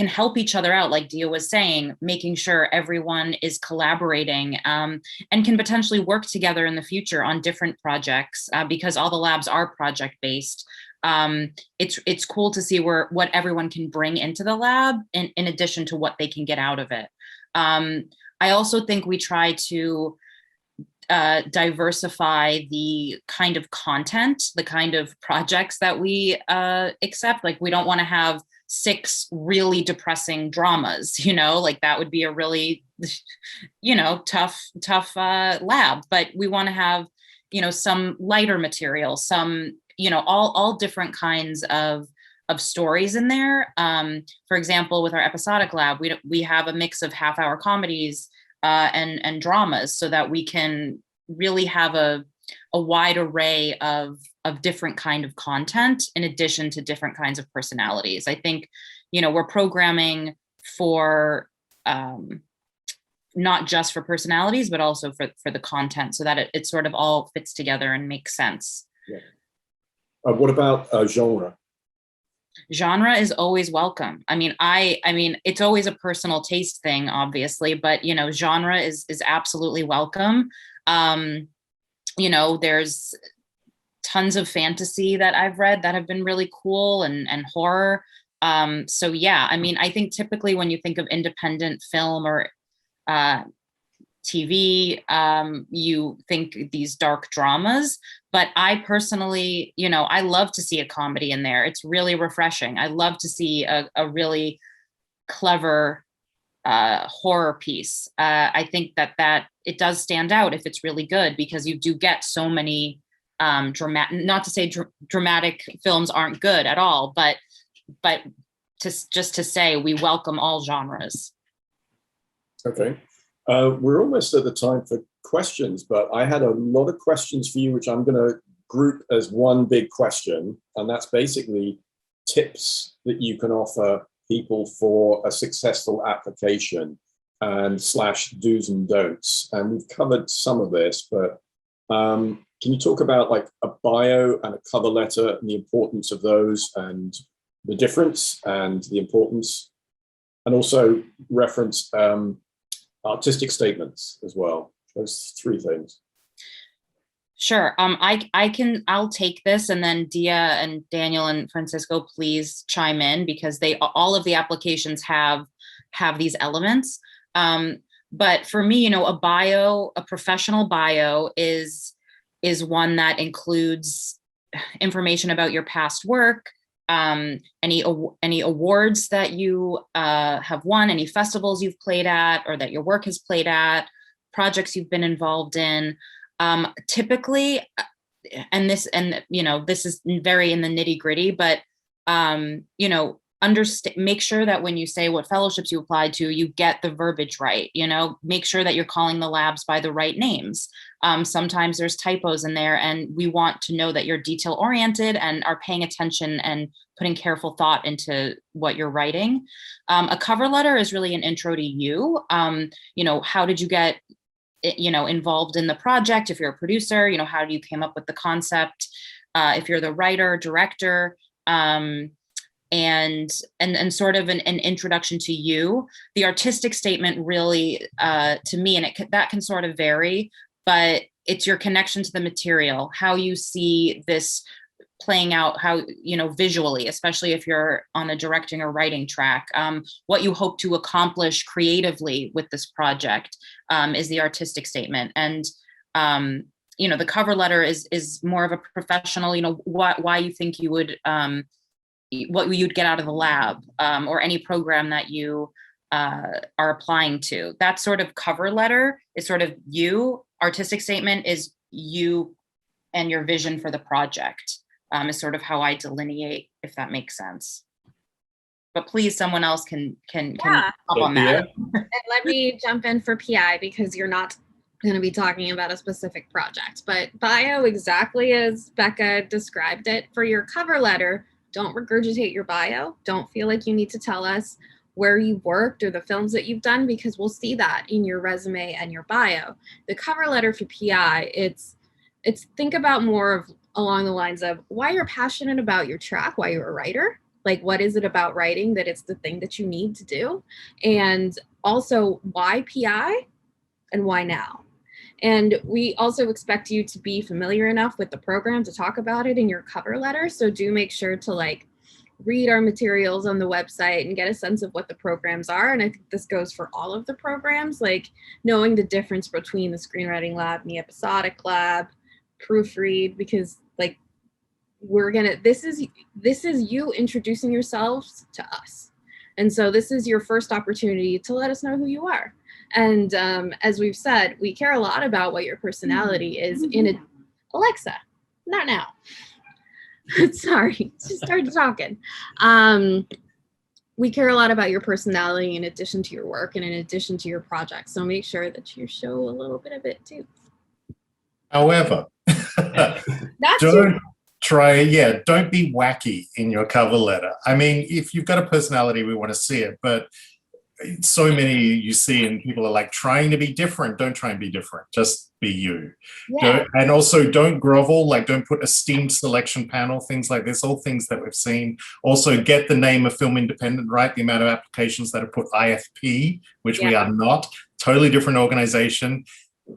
help each other out, like Dia was saying, making sure everyone is collaborating, and can potentially work together in the future on different projects, because all the labs are project-based. It's cool to see what everyone can bring into the lab in addition to what they can get out of it. I also think we try to diversify the kind of content, the kind of projects that we accept. Like, we don't want to have 6 really depressing dramas, you know, like that would be a really, you know, tough lab. But we want to have, you know, some lighter material, some, you know, all different kinds of stories in there. For example, with our episodic lab, we have a mix of half-hour comedies and dramas, so that we can really have a wide array of different kind of content in addition to different kinds of personalities. I think, you know, we're programming for not just for personalities, but also for the content, so that it sort of all fits together and makes sense. Yeah. What about genre? Genre is always welcome. I mean, it's always a personal taste thing, obviously, but, you know, genre is absolutely welcome. You know, there's tons of fantasy that I've read that have been really cool, and horror. So yeah, I mean, I think typically when you think of independent film or TV, you think these dark dramas, but I personally, you know, I love to see a comedy in there. It's really refreshing. I love to see a really clever horror piece. I think that it does stand out if it's really good, because you do get so many dramatic, not to say dramatic films aren't good at all, but just to say we welcome all genres. Okay. We're almost at the time for questions, but I had a lot of questions for you, which I'm going to group as one big question. And that's basically tips that you can offer people for a successful application, and / do's and don'ts. And we've covered some of this, but can you talk about like a bio and a cover letter and the importance of those, and the difference and the importance, and also reference artistic statements as well? Those 3 things. Sure. I'll take this, and then Dia and Daniel and Francisco, please chime in, because all of the applications have these elements. But for me, you know, a professional bio is one that includes information about your past work, any awards that you have won, any festivals you've played at or that your work has played at, projects you've been involved in. Typically, and you know, this is very in the nitty gritty, but you know, make sure that when you say what fellowships you applied to, you get the verbiage right. Make sure that you're calling the labs by the right names. Sometimes there's typos in there, and we want to know that you're detail oriented and are paying attention and putting careful thought into what you're writing. A cover letter is really an intro to you. How did you get involved in the project? If you're a producer, how do you came up with the concept? If you're the writer, director, and sort of an introduction to you. The artistic statement really, to me, and that can sort of vary, but it's your connection to the material, how you see this playing out, how, visually, especially if you're on a directing or writing track, what you hope to accomplish creatively with this project is the artistic statement. And, the cover letter is more of a professional, why you think you would, what you'd get out of the lab, or any program that you are applying to. That sort of cover letter is sort of you. Artistic statement is you and your vision for the project, is sort of how I delineate, if that makes sense. But please, someone else can hop on that. And let me jump in for PI, because you're not going to be talking about a specific project, but bio, exactly as Becca described it. For your cover letter, don't regurgitate your bio. Don't feel like you need to tell us where you've worked or the films that you've done, because we'll see that in your resume and your bio. The cover letter for PI, it's think about more of along the lines of why you're passionate about your track, why you're a writer. Like, what is it about writing that it's the thing that you need to do? And also, why PI and why now? And we also expect you to be familiar enough with the program to talk about it in your cover letter. So do make sure to read our materials on the website and get a sense of what the programs are. And I think this goes for all of the programs, knowing the difference between the Screenwriting Lab and the Episodic Lab, proofread, because this is you introducing yourselves to us. And so this is your first opportunity to let us know who you are. And as we've said, we care a lot about what your personality is Alexa, not now. Sorry, she started talking. We care a lot about your personality in addition to your work and in addition to your project. So make sure that you show a little bit of it too. However, don't be wacky in your cover letter. I mean, if you've got a personality, we want to see it, but so many you see and people are trying to be different. Don't try and be different. Just be you. Yeah. And also don't grovel, don't put a steamed selection panel, things like this, all things that we've seen. Also get the name of Film Independent right, the amount of applications that are put IFP, which we are not. Totally different organization.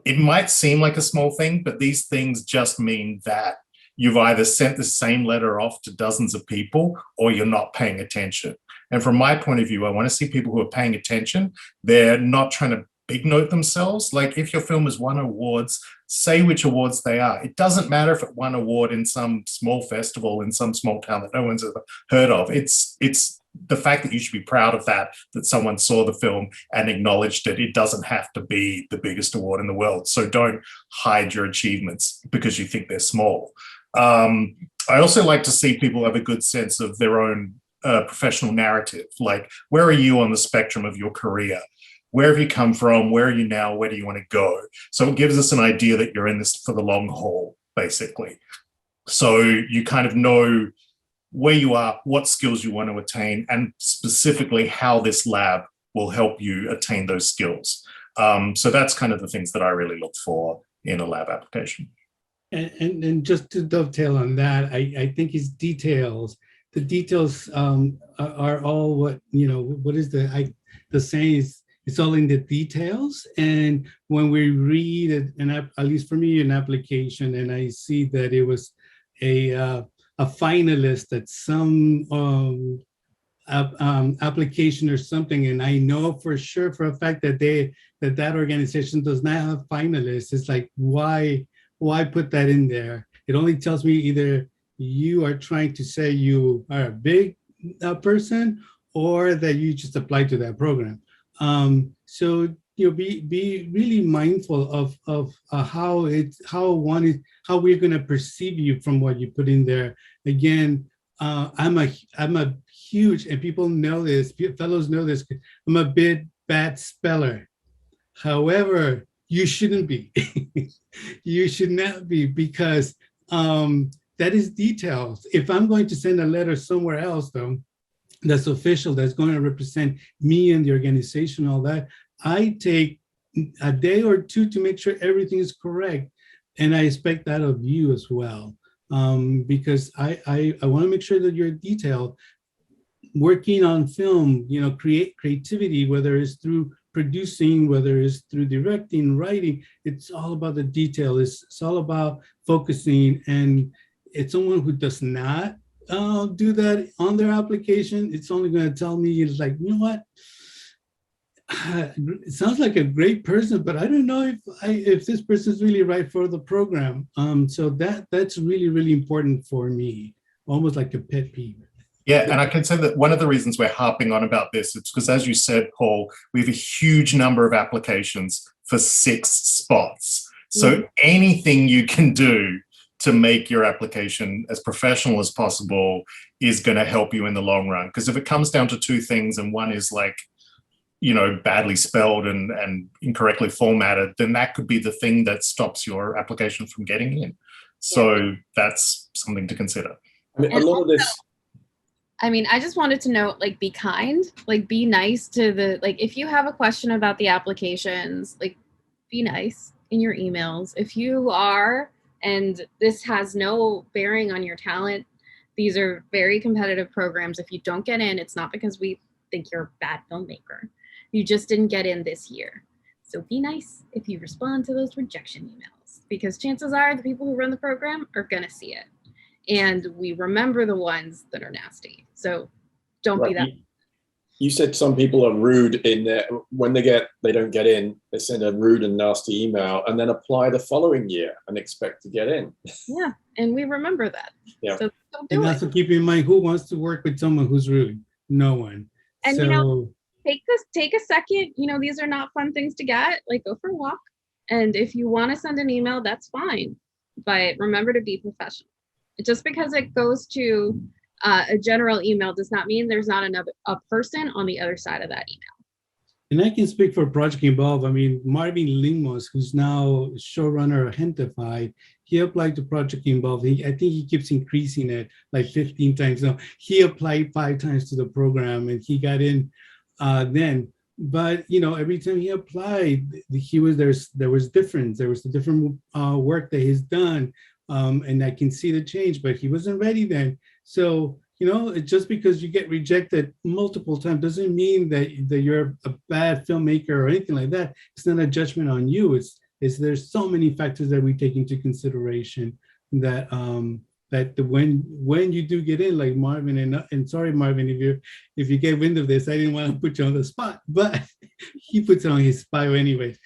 It might seem like a small thing, but these things just mean that you've either sent the same letter off to dozens of people or you're not paying attention. And from my point of view, I want to see people who are paying attention. They're not trying to big note themselves. If your film has won awards, say which awards they are. It doesn't matter if it won an award in some small festival in some small town that no one's ever heard of. It's the fact that you should be proud of that someone saw the film and acknowledged it. It doesn't have to be the biggest award in the world. So don't hide your achievements because you think they're small. I also like to see people have a good sense of their own professional narrative. Where are you on the spectrum of your career? Where have you come from? Where are you now? Where do you want to go? So it gives us an idea that you're in this for the long haul, basically. So you kind of know where you are, what skills you want to attain, and specifically how this lab will help you attain those skills. So that's kind of the things that I really look for in a lab application. And just to dovetail on that, I think it's details. The details are all what is the saying is, it's all in the details. And when we read it, at least for me, an application, and I see that it was a finalist at some application or something, and I know for sure for a fact that that organization does not have finalists. It's why put that in there? It only tells me either you are trying to say you are a big person or that you just applied to that program. So be really mindful of how we're going to perceive you from what you put in there. Again, I'm a huge, and people know this, fellows know this, I'm a bad speller. However, you shouldn't be. You should not be, because that is details. If I'm going to send a letter somewhere else, though, that's official, that's going to represent me and the organization, all that, I take a day or two to make sure everything is correct. And I expect that of you as well, because I want to make sure that you're detailed. Working on film, you know, creativity, whether it's through producing, whether it's through directing, writing, it's all about the detail. It's all about focusing. And it's someone who does not do that on their application, it's only going to tell me, it's like, you know what? It sounds like a great person, but I don't know if this person is really right for the program. So that's really, really important for me, almost like a pet peeve. Yeah, and I can say that one of the reasons we're harping on about this is because, as you said, Paul, we have a huge number of applications for 6 spots. So anything you can do to make your application as professional as possible is going to help you in the long run. Because if it comes down to 2 things, and one is like, you know, badly spelled and incorrectly formatted, then that could be the thing that stops your application from getting in. So that's something to consider. I mean, a lot of this. I mean, I just wanted to note, like, be kind, like, be nice to the, like, if you have a question about the applications, like, be nice in your emails. If you are, and this has no bearing on your talent, these are very competitive programs. If you don't get in, it's not because we think you're a bad filmmaker. You just didn't get in this year. So be nice if you respond to those rejection emails, because chances are the people who run the program are gonna see it. And we remember the ones that are nasty. So don't be that. You said some people are rude in there when they don't get in, they send a rude and nasty email and then apply the following year and expect to get in. Yeah, and we remember that. Yeah. So don't do And it. also keep in mind, who wants to work with someone who's rude? No one. And so, you know, take a second. You know, these are not fun things to get. Like, go for a walk. And if you want to send an email, that's fine. But remember to be professional. Just because it goes to a general email does not mean there's not a person on the other side of that email. and I can speak for Project Involve. I mean, Marvin Limos, who's now showrunner of Hentify, he applied to Project Involve. I think he keeps increasing it like 15 times now. He applied 5 times to the program and he got in then. But you know, every time he applied, there was difference. There was the different work that he's done. And I can see the change, but he wasn't ready then. So, you know, just because you get rejected multiple times doesn't mean that you're a bad filmmaker or anything like that. It's not a judgment on you. It's there's so many factors that we take into consideration that when you do get in, like Marvin, and sorry, Marvin, if you get wind of this, I didn't want to put you on the spot, but he puts it on his bio anyways.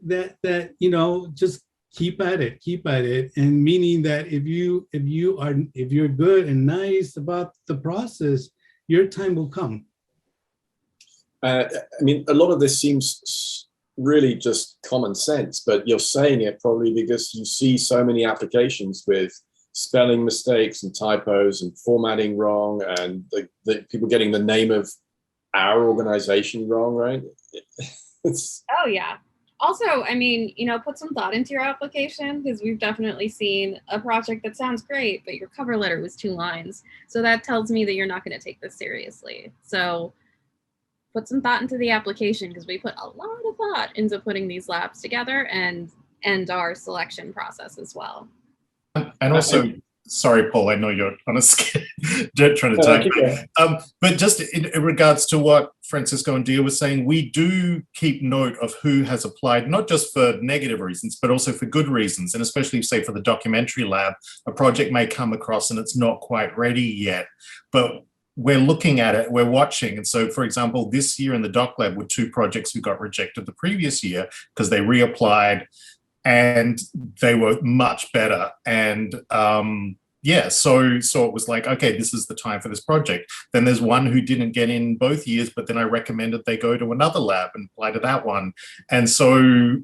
That you know, just keep at it, and meaning that if you're good and nice about the process, your time will come. I mean, a lot of this seems really just common sense, but you're saying it probably because you see so many applications with spelling mistakes and typos and formatting wrong, and the people getting the name of our organization wrong, right? Oh yeah. Also, I mean, you know, put some thought into your application, because we've definitely seen a project that sounds great, but your cover letter was 2 lines. So that tells me that you're not going to take this seriously. So put some thought into the application, because we put a lot of thought into putting these labs together and our selection process as well. And also, sorry, Paul, I know you're on a scale, trying to type. But just in regards to what Francisco and Dia were saying, we do keep note of who has applied, not just for negative reasons, but also for good reasons. And especially, say, for the documentary lab, a project may come across and it's not quite ready yet, but we're looking at it, we're watching. And so, for example, this year in the doc lab were 2 projects who got rejected the previous year because they reapplied and they were much better. And yeah, so it was like, okay, this is the time for this project. Then there's one who didn't get in both years, but then I recommended they go to another lab and apply to that one. And so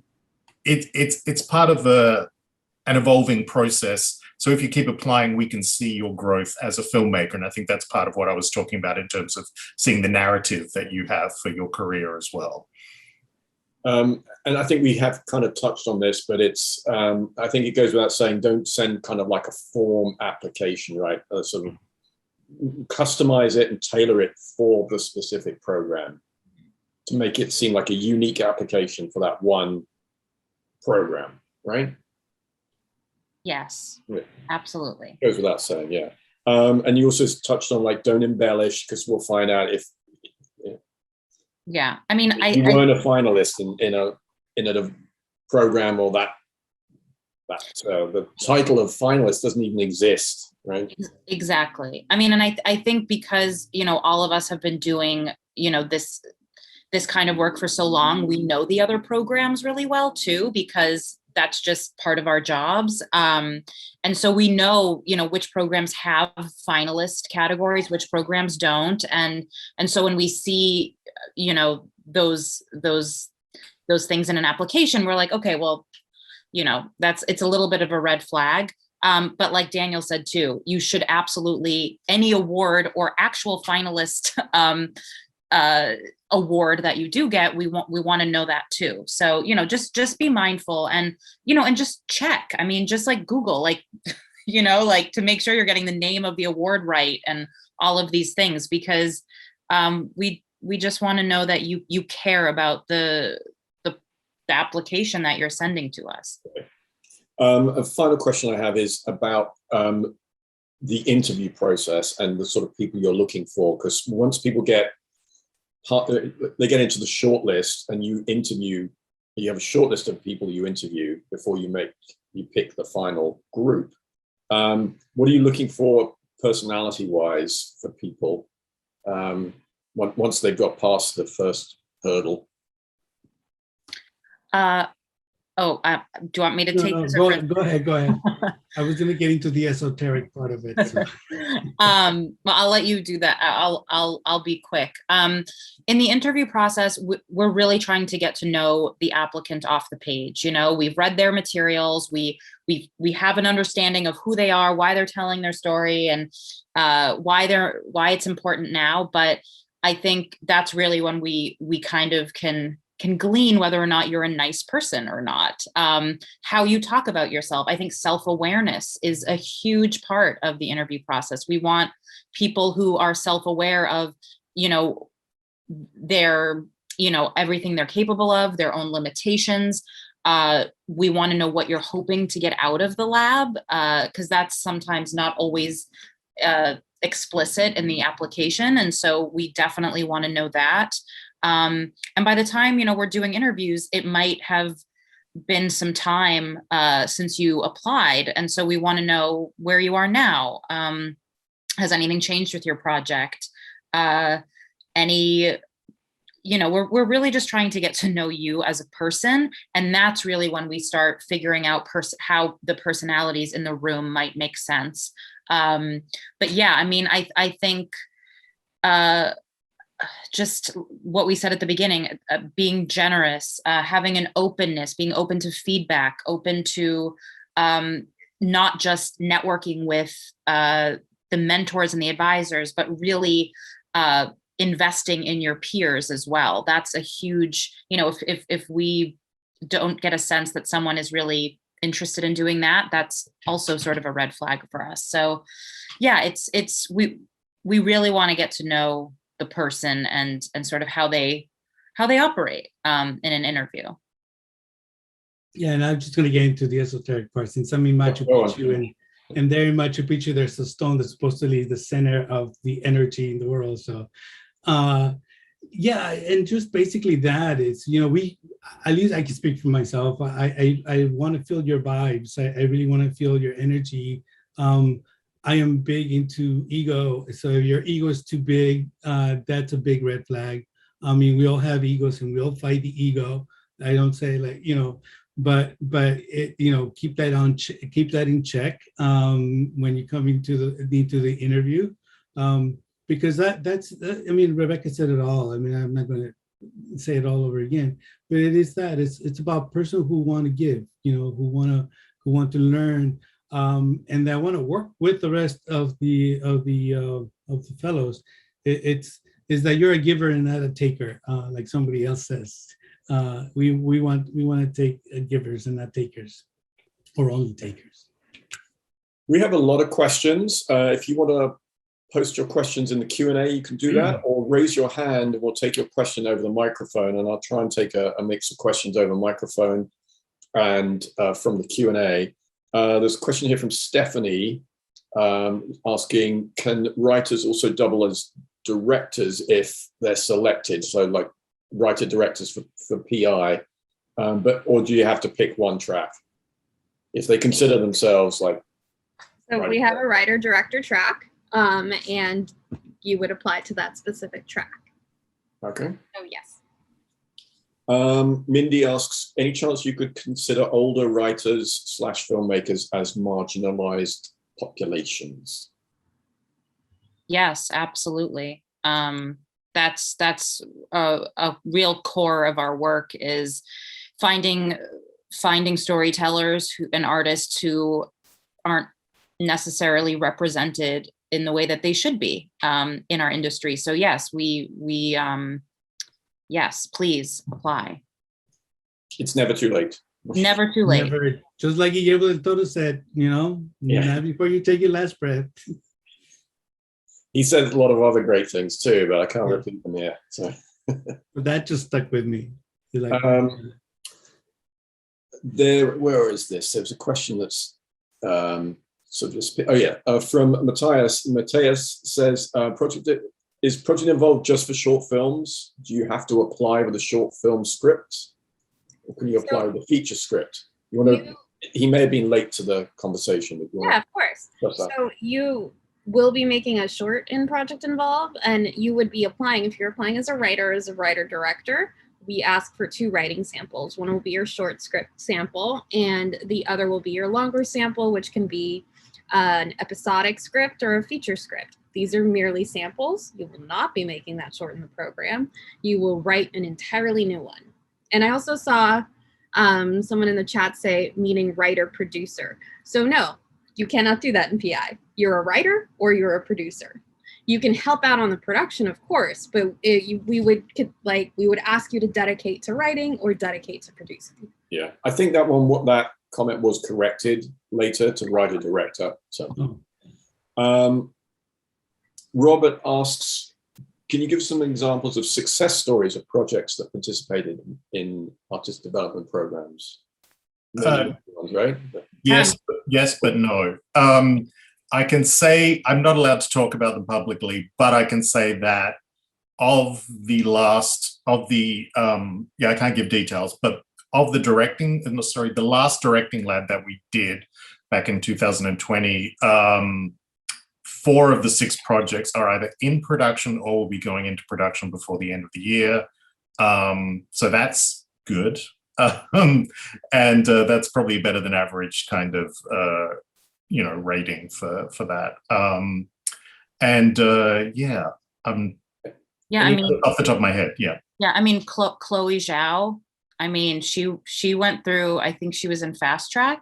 it's part of an evolving process. So if you keep applying, we can see your growth as a filmmaker. And I think that's part of what I was talking about in terms of seeing the narrative that you have for your career as well. And I think we have kind of touched on this, but it's, I think it goes without saying, don't send kind of like a form application, right? Sort of customize it and tailor it for the specific program to make it seem like a unique application for that one program, right? Yes, Yeah. absolutely. Goes without saying, yeah. And you also touched on like, don't embellish, because we'll find out if Yeah, I mean, you weren't a finalist in a program, or that the title of finalist doesn't even exist, right? Exactly. I mean, and I think because, you know, all of us have been doing, you know, this kind of work for so long, we know the other programs really well too, because that's just part of our jobs. And so we know, you know, which programs have finalist categories, which programs don't. And so when we see, you know, those things in an application, we're like, okay, well, you know, it's a little bit of a red flag. But like Daniel said too, you should absolutely, any award or actual finalist award that you do get, we want to know that too. So, you know, just be mindful, and, you know, and just check. I mean, just like Google, like, you know, like to make sure you're getting the name of the award right and all of these things, because we just want to know that you care about the application that you're sending to us. A final question I have is about the interview process and the sort of people you're looking for, because once people they get into the shortlist and you have a short list of people you interview before you pick the final group. What are you looking for personality wise for people once they've got past the first hurdle? Do you want me to take this? Go ahead. I was going to get into the esoteric part of it. So. Well, I'll let you do that. I'll be quick. In the interview process, we're really trying to get to know the applicant off the page. You know, we've read their materials. We have an understanding of who they are, why they're telling their story, and why it's important now. But I think that's really when we kind of can glean whether or not you're a nice person or not. How you talk about yourself. I think self-awareness is a huge part of the interview process. We want people who are self-aware of, you know, their, you know, everything they're capable of, their own limitations. We want to know what you're hoping to get out of the lab, because that's sometimes not always explicit in the application. And so we definitely want to know that. And by the time, you know, we're doing interviews, it might have been some time since you applied. And so we want to know where you are now. Has anything changed with your project? You know, we're really just trying to get to know you as a person. And that's really when we start figuring out how the personalities in the room might make sense. But yeah, I mean, I think just what we said at the beginning, being generous, having an openness, being open to feedback, open to not just networking with the mentors and the advisors, but really investing in your peers as well. That's a huge, you know, if we don't get a sense that someone is really interested in doing that, that's also sort of a red flag for us. So yeah, we really want to get to know the person and sort of how they operate in an interview. Yeah, and I'm just going to get into the esoteric part. Since I'm in Machu Picchu, and there in Machu Picchu, there's a stone that's supposedly the center of the energy in the world. So, yeah, and just basically that is, you know, at least I can speak for myself. I want to feel your vibes. I really want to feel your energy. I am big into ego. So if your ego is too big, that's a big red flag. I mean, we all have egos and we all fight the ego. I don't say like, you know, but it, you know, keep that in check when you come into the interview, because that's I mean, Rebecca said it all. I mean, I'm not going to say it all over again, but it is that it's about person who want to give, you know, who want to learn. and that want to work with the rest of the fellows, is that you're a giver and not a taker, like somebody else says. We want to take givers and not takers, or only takers. We have a lot of questions. If you want to post your questions in the Q&A, you can do that, or raise your hand and we'll take your question over the microphone, and I'll try and take a mix of questions over microphone and from the Q&A. There's a question here from Stephanie asking, can writers also double as directors if they're selected? So like writer-directors for PI, or do you have to pick one track if they consider themselves like? So we have a writer-director track, and you would apply to that specific track. Okay. Oh, yes. Mindy asks, any chance you could consider older writers / filmmakers as marginalized populations? Yes, absolutely. That's a real core of our work, is finding storytellers and artists who aren't necessarily represented in the way that they should be in our industry. So yes, yes, please apply. It's never too late. Never too late. Never, just like Guillermo del Toro said, not before you take your last breath. He said a lot of other great things too, but I can't repeat them here. So. But that just stuck with me. Where is this? There was a question that's from Matthias. Matthias says, is project involved just for short films? Do you have to apply with a short film script, or can you apply with a feature script? He may have been late to the conversation. Yeah, of course. So you will be making a short in Project Involve, and you would be applying, if you're applying as a writer-director, we ask for 2 writing samples. One will be your short script sample, and the other will be your longer sample, which can be an episodic script or a feature script. These are merely samples. You will not be making that short in the program. You will write an entirely new one. And I also saw someone in the chat say, meaning writer-producer. So no, you cannot do that in PI. You're a writer or you're a producer. You can help out on the production, of course, but we would ask you to dedicate to writing or dedicate to producing. Yeah, I think that comment was corrected later to writer-director. So, Robert asks, can you give some examples of success stories of projects that participated in artist development programs? Ones, right? Yes, but no. I can say, I'm not allowed to talk about them publicly, but I can say that I can't give details, but of the last directing lab that we did back in 2020, 4 of the 6 projects are either in production or will be going into production before the end of the year. So that's good. And that's probably better than average kind of, rating for that. Off the top of my head, yeah. Yeah, I mean, Chloe Zhao, I mean, she went through, I think she was in Fast Track.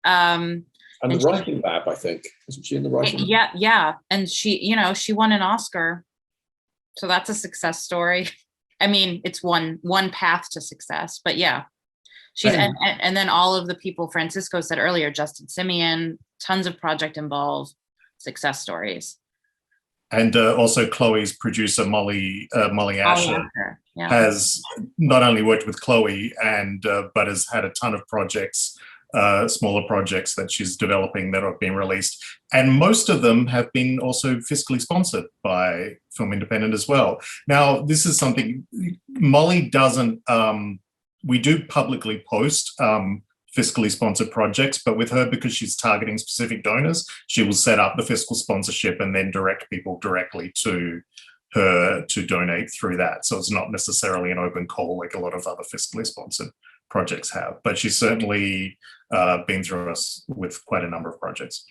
And the writing lab, I think. Isn't she in the writing lab? Yeah. And she won an Oscar. So that's a success story. I mean, it's one path to success, but yeah. And then all of the people Francisco said earlier, Justin Simeon, tons of Project Involve success stories. And also Chloe's producer, Molly Asher, has not only worked with Chloe but has had a ton of projects, smaller projects that she's developing that have been released. And most of them have been also fiscally sponsored by Film Independent as well. Now, this is something Molly doesn't, we do publicly post fiscally sponsored projects, but with her, because she's targeting specific donors, she will set up the fiscal sponsorship and then direct people directly to her to donate through that. So it's not necessarily an open call like a lot of other fiscally sponsored projects have, but she's certainly been through us with quite a number of projects.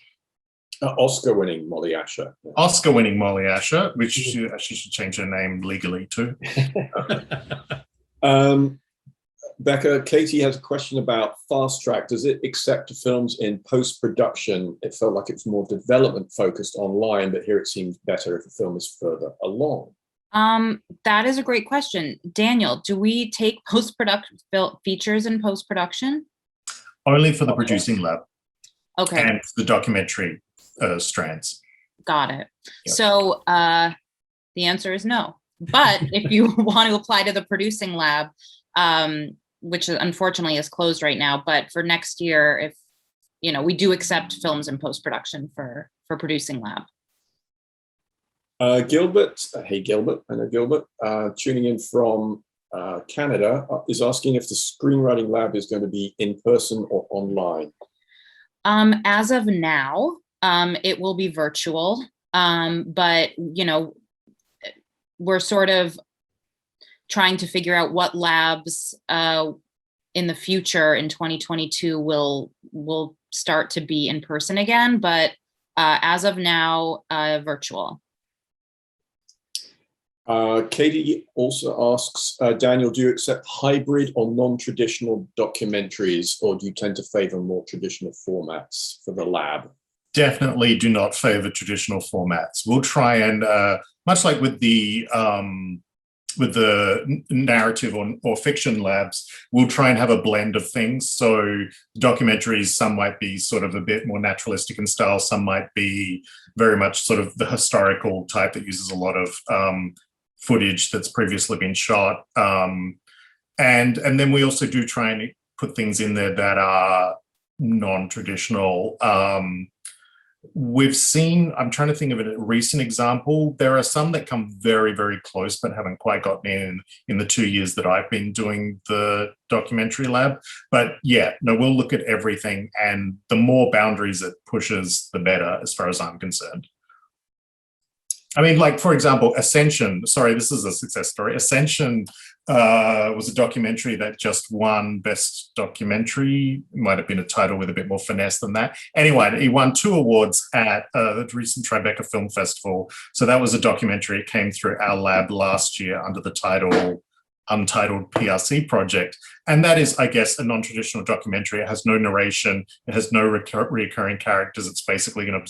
Oscar-winning Molly Asher. Oscar-winning Molly Asher, which she should change her name legally too. Becca, Katie has a question about Fast Track. Does it accept films in post-production? It felt like it was more development focused online, but here it seems better if a film is further along. That is a great question. Daniel, do we take post-production features in post-production? Only for the producing lab. Okay. And the documentary strands. Got it. Yep. So the answer is no. But if you want to apply to the producing lab, which unfortunately is closed right now, but for next year, if we do accept films in post-production for producing lab. Gilbert, hey Gilbert, I know Gilbert, tuning in from Canada, is asking if the Screenwriting Lab is going to be in person or online. As of now, it will be virtual, but we're sort of trying to figure out what labs in the future in 2022 will start to be in person again, but as of now, virtual. Katie also asks, Daniel, do you accept hybrid or non-traditional documentaries, or do you tend to favor more traditional formats for the lab? Definitely do not favor traditional formats. We'll try and, much like with the narrative or fiction labs, we'll try and have a blend of things. So documentaries, some might be sort of a bit more naturalistic in style, some might be very much sort of the historical type that uses a lot of footage that's previously been shot. And then we also do try and put things in there that are non-traditional. We've seen, I'm trying to think of a recent example. There are some that come very, very close, but haven't quite gotten in the 2 years that I've been doing the documentary lab. But yeah, no, we'll look at everything, and the more boundaries it pushes, the better, as far as I'm concerned. I mean, like, for example, Ascension, sorry, this is a success story. Ascension was a documentary that just won Best Documentary. It might have been a title with a bit more finesse than that. Anyway, he won 2 awards at the recent Tribeca Film Festival. So that was a documentary. It came through our lab last year under the title Untitled PRC Project. And that is, I guess, a non-traditional documentary. It has no narration. It has no recurring characters. It's basically an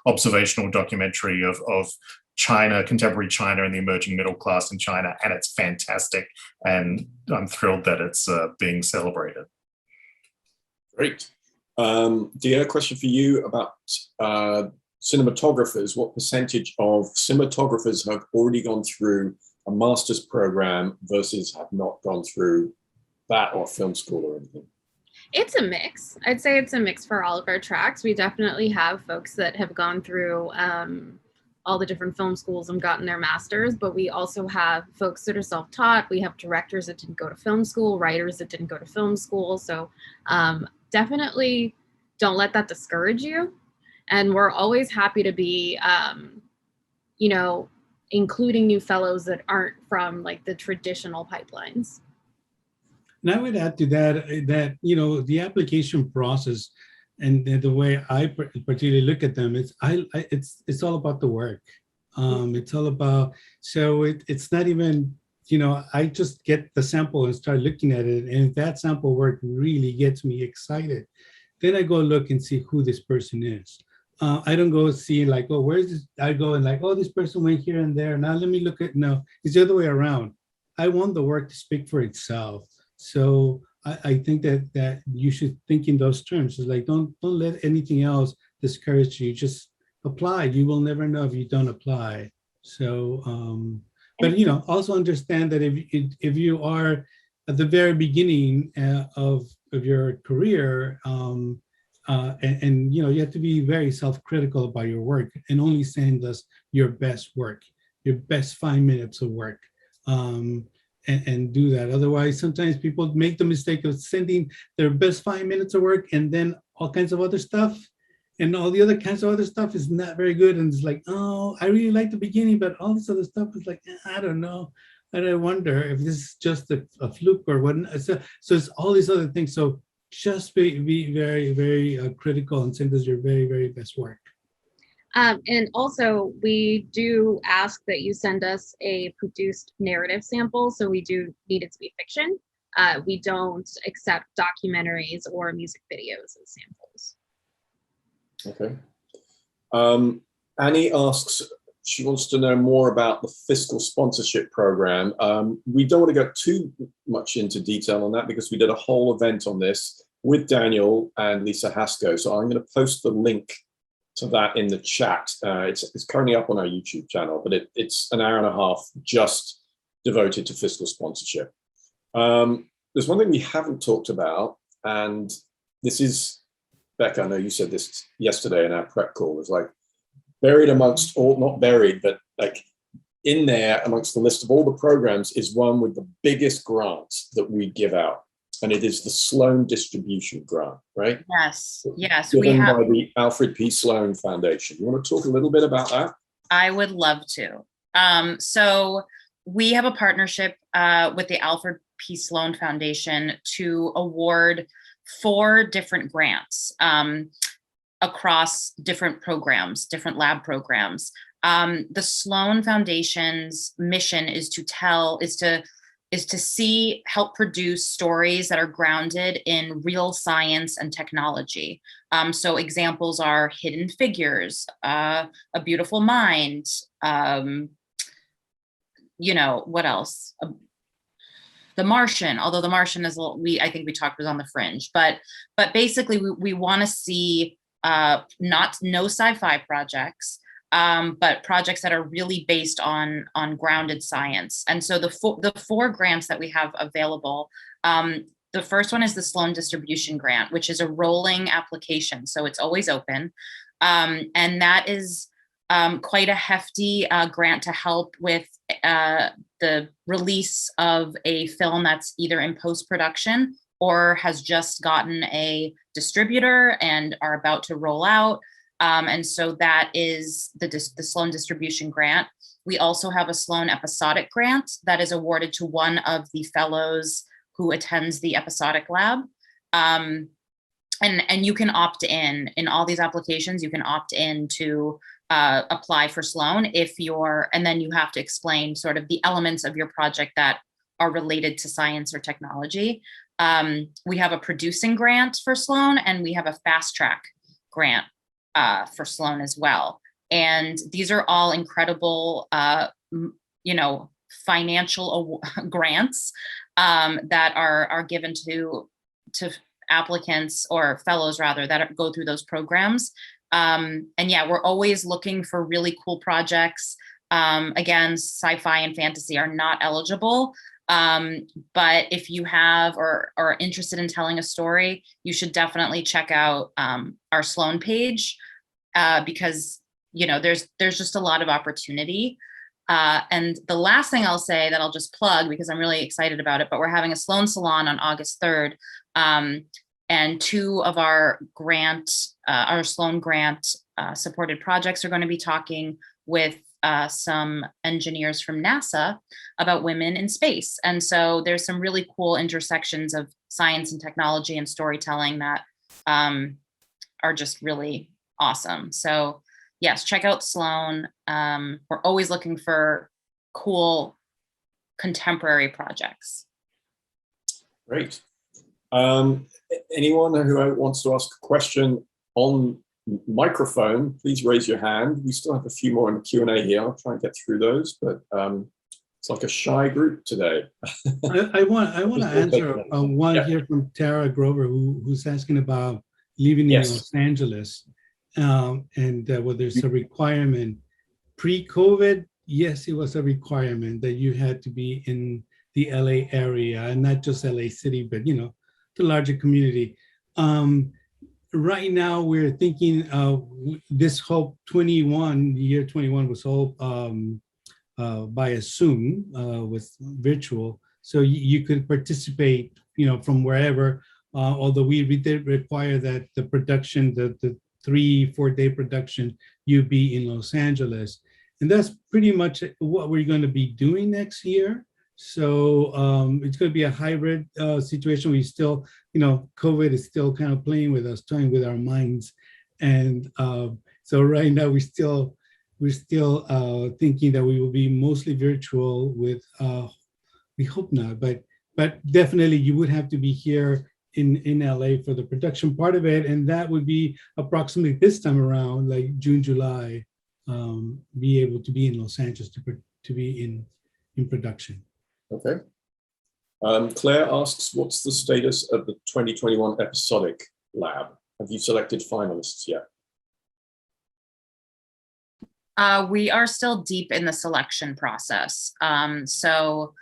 observational documentary of China, contemporary China, and the emerging middle class in China. And it's fantastic. And I'm thrilled that it's being celebrated. Great. Dia, a question for you about cinematographers. What percentage of cinematographers have already gone through a master's program versus have not gone through that or film school or anything? It's a mix. I'd say it's a mix for all of our tracks. We definitely have folks that have gone through all the different film schools and gotten their masters, but we also have folks that are self-taught. We have directors that didn't go to film school, writers that didn't go to film school. So definitely don't let that discourage you. And we're always happy to be, including new fellows that aren't from like the traditional pipelines. And I would add to that the application process and the way I particularly look at them is it's all about the work. It's all about, so it's not even, I just get the sample and start looking at it. And if that sample work really gets me excited, then I go look and see who this person is. I don't go see like, oh, where's this? I go and like, oh, this person went here and there. Now let me look at, no, it's the other way around. I want the work to speak for itself. So I think that you should think in those terms. It's like, don't let anything else discourage you. Just apply. You will never know if you don't apply. So, but also understand that if you are at the very beginning of your career, and you have to be very self-critical about your work and only send us your best work, your best 5 minutes of work. And do that. Otherwise, sometimes people make the mistake of sending their best 5 minutes of work and then all kinds of other stuff. And all the other kinds of other stuff is not very good. And it's like, oh, I really like the beginning, but all this other stuff is like, I don't know. And I wonder if this is just a fluke or what. So it's all these other things. So just be very, very critical and send us your very, very best work. And also, we do ask that you send us a produced narrative sample. So we do need it to be fiction. We don't accept documentaries or music videos as samples. Okay. Annie asks, she wants to know more about the Fiscal sponsorship program. We don't want to go too much into detail on that because we did a whole event on this with Daniel and Lisa Haskell. So I'm going to post the link to that in the chat. It's currently up on our YouTube channel, but it's an hour and a half just devoted to Fiscal sponsorship. There's one thing we haven't talked about, and this is, Becca, I know you said this yesterday in our prep call, was like buried amongst all, not buried, but like in there amongst the list of all the programs is one with the biggest grants that we give out. And it is the Sloan Distribution Grant, right? Yes, yes. Given by the Alfred P. Sloan Foundation. You want to talk a little bit about that? I would love to. So we have a partnership with the Alfred P. Sloan Foundation to award 4 different grants across different programs, different lab programs. The Sloan Foundation's mission is to help produce stories that are grounded in real science and technology. So examples are Hidden Figures, A Beautiful Mind, what else? The Martian, although The Martian is I think we talked was on the fringe, but basically we want to see no sci-fi projects, but projects that are really based on grounded science. And so the 4 grants that we have available, the first one is the Sloan Distribution Grant, which is a rolling application, so it's always open, and that is quite a hefty grant to help with the release of a film that's either in post-production or has just gotten a distributor and are about to roll out. And so that is the Sloan Distribution Grant. We also have a Sloan Episodic Grant that is awarded to one of the fellows who attends the Episodic Lab. And you can opt in all these applications. You can opt in to apply for Sloan and then you have to explain sort of the elements of your project that are related to science or technology. We have a producing grant for Sloan, and we have a fast track grant for Sloan as well. And these are all incredible, financial grants that are given to applicants or fellows rather that go through those programs. And yeah, we're always looking for really cool projects. Again, sci-fi and fantasy are not eligible. But if you have or are interested in telling a story, you should definitely check out our Sloan page because there's just a lot of opportunity. And the last thing I'll say that I'll just plug because I'm really excited about it, but we're having a Sloan Salon on August 3rd. And 2 of our Sloan grant supported projects are going to be talking with some engineers from NASA about women in space. And so there's some really cool intersections of science and technology and storytelling that are just really awesome. So yes, check out Sloan. We're always looking for cool contemporary projects. Great. Anyone who wants to ask a question on microphone, please raise your hand. We still have a few more in the Q&A here. I'll try and get through those, but it's like a shy group today. I want to answer one here from Tara Grover, who's asking about living in Los Angeles and whether it's a requirement. Pre-COVID, yes, it was a requirement that you had to be in the LA area, and not just LA City, but the larger community. Right now, we're thinking this whole year 21 was all by a Zoom, with virtual. So you could participate, from wherever, although we did require that the production, the 3-4 day production, you be in Los Angeles. And that's pretty much what we're going to be doing next year. So it's going to be a hybrid situation. We still, COVID is still kind of playing with us, toying with our minds. And so right now we're still thinking that we will be mostly virtual with, we hope not, but but definitely you would have to be here in LA for the production part of it, and that would be approximately this time around, like June, July, be able to be in Los Angeles to be in production. Okay. Claire asks, what's the status of the 2021 Episodic Lab? Have you selected finalists yet? We are still deep in the selection process. So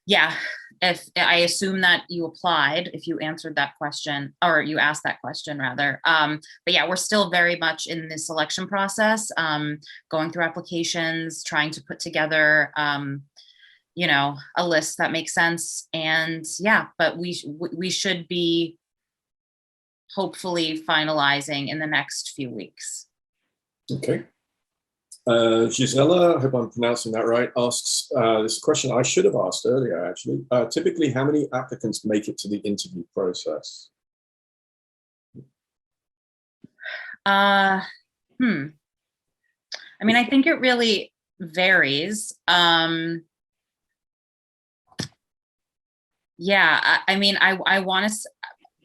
yeah, if I assume that you applied, if you answered that question, or you asked that question rather. But yeah, we're still very much in the selection process, going through applications, trying to put together, you know, a list that makes sense. And yeah, but we should be hopefully finalizing in the next few weeks. Okay. Gisela, I hope I'm pronouncing that right, asks this question I should have asked earlier, actually. Typically, how many applicants make it to the interview process? I mean, I think it really varies. Yeah, I mean, I want to,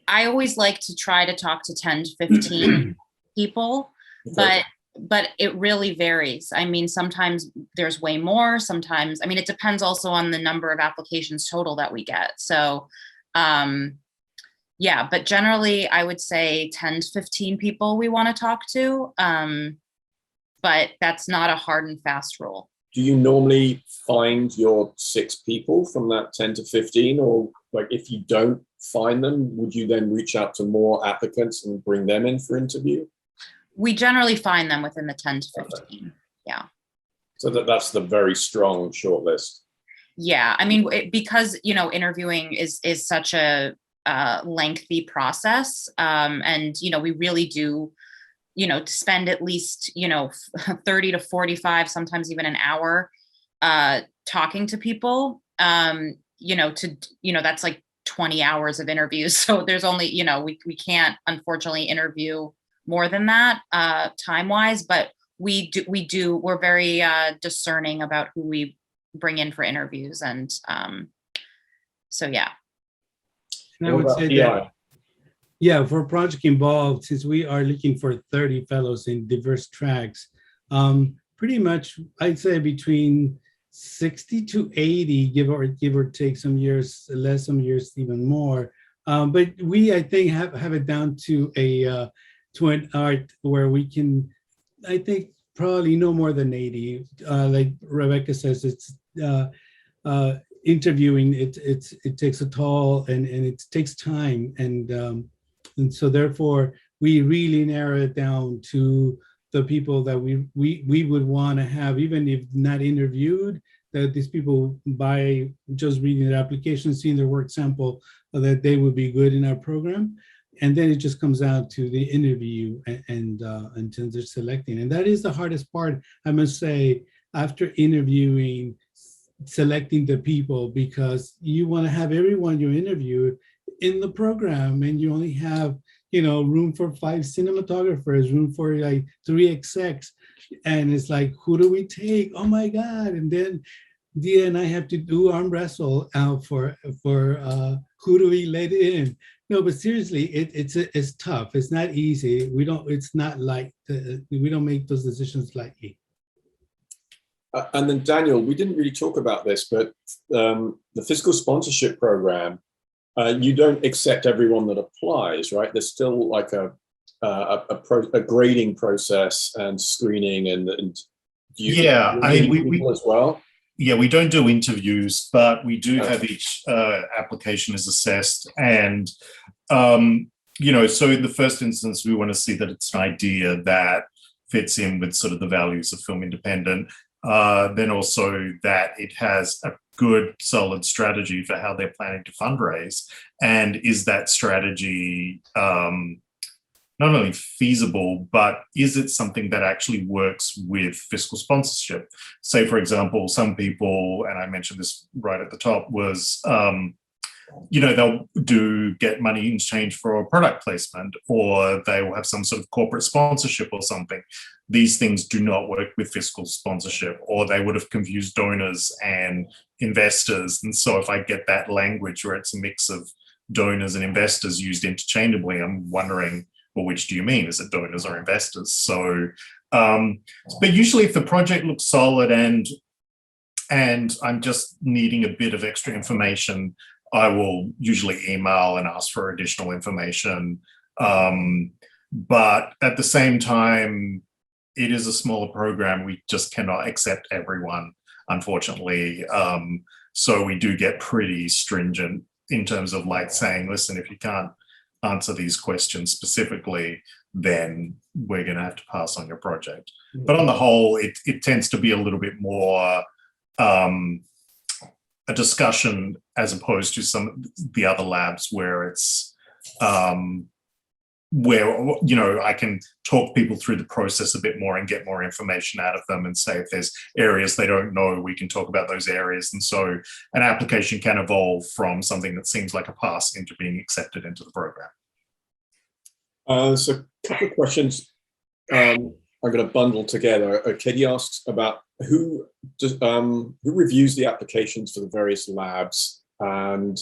I always like to try to talk to 10 to 15 people, Okay. but it really varies. I mean, sometimes there's way more, sometimes, I mean, it depends also on the number of applications total that we get. So, yeah, but generally I would say 10 to 15 people we want to talk to, but that's not a hard and fast rule. Do you normally find your 6 people from that 10 to 15, or like if you don't find them, would you then reach out to more applicants and bring them in for interview? We generally find them within the 10 to 15. Yeah. So that's the very strong shortlist. Yeah, I mean, because, you know, interviewing is such a lengthy process, and, you know, we really do, you know, to spend at least, you know, 30 to 45, sometimes even an hour talking to people, you know, that's like 20 hours of interviews. So there's only, you know, we can't unfortunately interview more than that time-wise, but we're very discerning about who we bring in for interviews. And so, yeah. And I would say that, yeah, for a project involved, since we are looking for 30 fellows in diverse tracks, pretty much I'd say between 60 to 80, give or take, some years less, some years even more. But we, I think, have it down to an art where we can, I think, probably no more than 80. Like Rebecca says, it's interviewing. It takes a toll, and it takes time, and so therefore we really narrow it down to the people that we would want to have, even if not interviewed, that these people, by just reading their application, seeing their work sample, that they would be good in our program. And then it just comes out to the interview and until they're selecting. And that is the hardest part, I must say, after interviewing, selecting the people, because you want to have everyone you interview in the program, and you only have, you know, room for 5 cinematographers, room for like 3 execs. And it's like, who do we take? Oh my God. And then Dia and I have to do arm wrestle out for who do we let in? No, but seriously, it's tough. It's not easy. It's not like, we don't make those decisions lightly. And then Daniel, we didn't really talk about this, but the fiscal sponsorship program, you don't accept everyone that applies, right? There's still like a grading process and screening, and yeah, I mean, we as well. Yeah, we don't do interviews, but we do have each application is assessed. And, you know, so in the first instance, we want to see that it's an idea that fits in with sort of the values of Film Independent. Then also that it has a good, solid strategy for how they're planning to fundraise. And is that strategy not only feasible, but is it something that actually works with fiscal sponsorship? Say, for example, some people, and I mentioned this right at the top, was they'll get money in exchange for a product placement, or they will have some sort of corporate sponsorship or something. These things do not work with fiscal sponsorship, or they would have confused donors and investors. And so if I get that language where it's a mix of donors and investors used interchangeably, I'm wondering, well, which do you mean? Is it donors or investors? So, but usually if the project looks solid and I'm just needing a bit of extra information, I will usually email and ask for additional information. But at the same time, it is a smaller program. We just cannot accept everyone, unfortunately. So we do get pretty stringent in terms of like saying, listen, if you can't answer these questions specifically, then we're going to have to pass on your project. But on the whole, it tends to be a little bit more a discussion as opposed to some of the other labs where it's where I can talk people through the process a bit more and get more information out of them, and say if there's areas they don't know, we can talk about those areas. And so an application can evolve from something that seems like a pass into being accepted into the program. So a couple of questions I'm going to bundle together. Katie asks about who reviews the applications for the various labs, and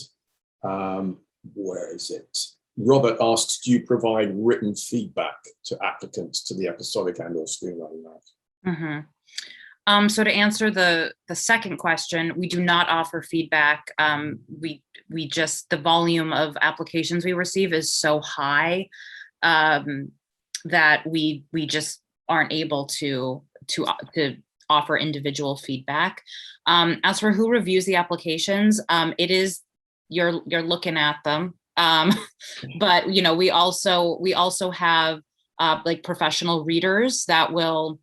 where is it? Robert asks, do you provide written feedback to applicants to the episodic and/or screenwriting labs? Mm-hmm. So to answer the second question, we do not offer feedback. We just, the volume of applications we receive is so high that we just aren't able to offer individual feedback. As for who reviews the applications, it is you're looking at them. But we also have like professional readers that will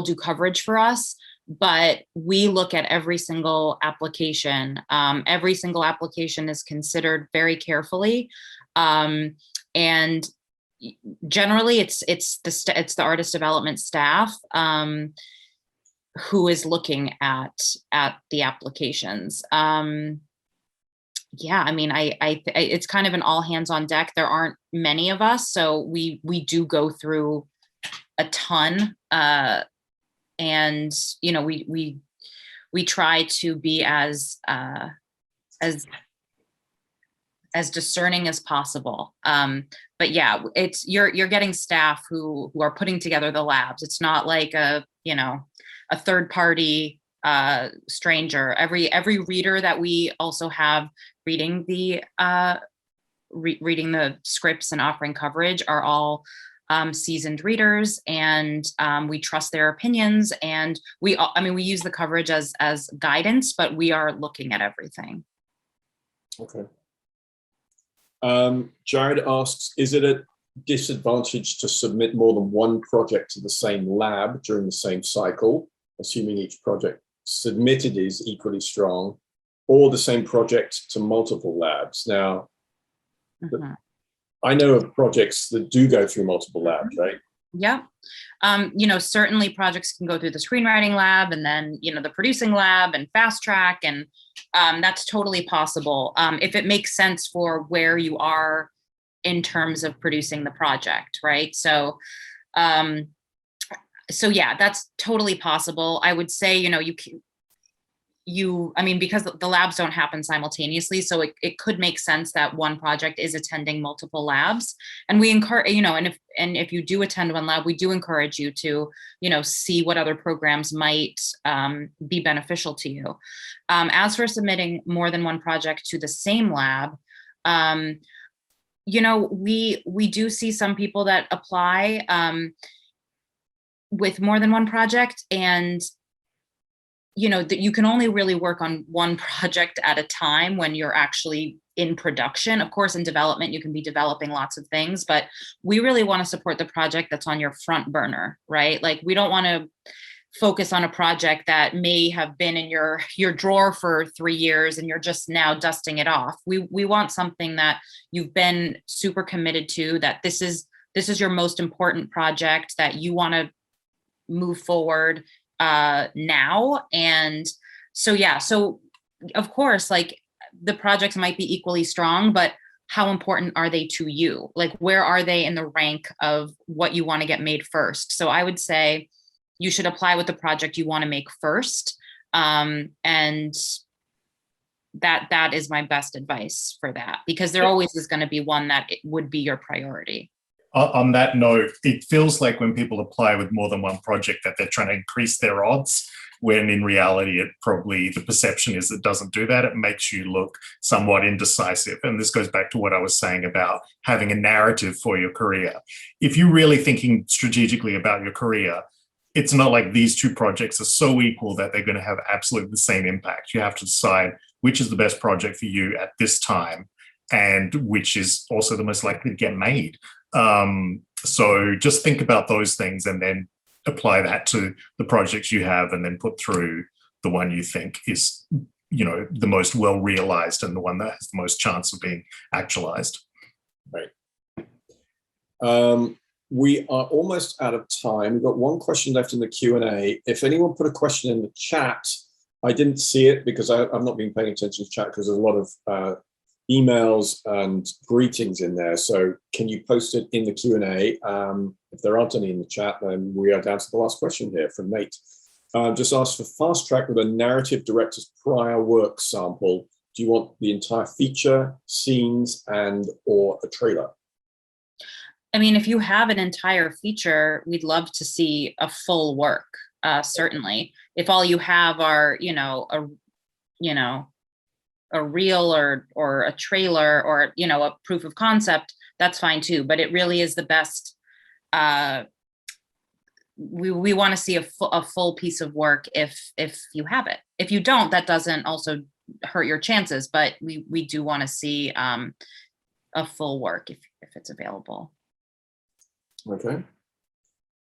do coverage for us, but we look at every single application. Every single application is considered very carefully, and generally it's the artist development staff who is looking at the applications. Yeah, I mean, it's kind of an all hands on deck. There aren't many of us, so we do go through a ton, and we try to be as discerning as possible. But yeah, it's you're getting staff who are putting together the labs. It's not like a third party stranger. Every reader that we also have reading the reading the scripts and offering coverage are all seasoned readers, and we trust their opinions, and we use the coverage as guidance, but we are looking at everything. Okay. Jared asks, is it a disadvantage to submit more than one project to the same lab during the same cycle, assuming each project submitted is equally strong, or the same project to multiple labs? Now, I know of projects that do go through multiple labs, right? Yeah. Certainly projects can go through the screenwriting lab and then, the producing lab and fast track. And that's totally possible if it makes sense for where you are in terms of producing the project, right? So yeah, that's totally possible. I would say, because the labs don't happen simultaneously, so it could make sense that one project is attending multiple labs. And we encourage, and if you do attend one lab, we do encourage you to, see what other programs might be beneficial to you. As for submitting more than one project to the same lab, we do see some people that apply with more than one project, and that you can only really work on one project at a time when you're actually in production. Of course, in development, you can be developing lots of things, but we really want to support the project that's on your front burner, right? Like, we don't want to focus on a project that may have been in your drawer for 3 years and you're just now dusting it off. We want something that you've been super committed to, that this is your most important project, that you want to move forward now. And so, yeah, so of course, like, the projects might be equally strong, but how important are they to you? Like, where are they in the rank of what you want to get made first? So I would say you should apply with the project you want to make first. And that is my best advice for that, because there always is going to be one that it would be your priority. On that note, it feels like when people apply with more than one project that they're trying to increase their odds, when in reality, the perception is it doesn't do that. It makes you look somewhat indecisive. And this goes back to what I was saying about having a narrative for your career. If you're really thinking strategically about your career, it's not like these two projects are so equal that they're going to have absolutely the same impact. You have to decide which is the best project for you at this time and which is also the most likely to get made. So just think about those things and then apply that to the projects you have, and then put through the one you think is, the most well realized and the one that has the most chance of being actualized. Right. We are almost out of time. We've got one question left in the Q&A. If anyone put a question in the chat, I didn't see it because I've not been paying attention to chat because there's a lot of emails and greetings in there. So can you post it in the Q&A? If there aren't any in the chat, then we are down to the last question here from Nate. Just asked for fast track with a narrative director's prior work sample. Do you want the entire feature, scenes, and or a trailer? I mean, if you have an entire feature, we'd love to see a full work, certainly. If all you have are, a reel or a trailer or, a proof of concept, that's fine too. But it really is the best. We want to see a full piece of work if you have it. If you don't, that doesn't also hurt your chances. But we do want to see a full work if it's available. Okay.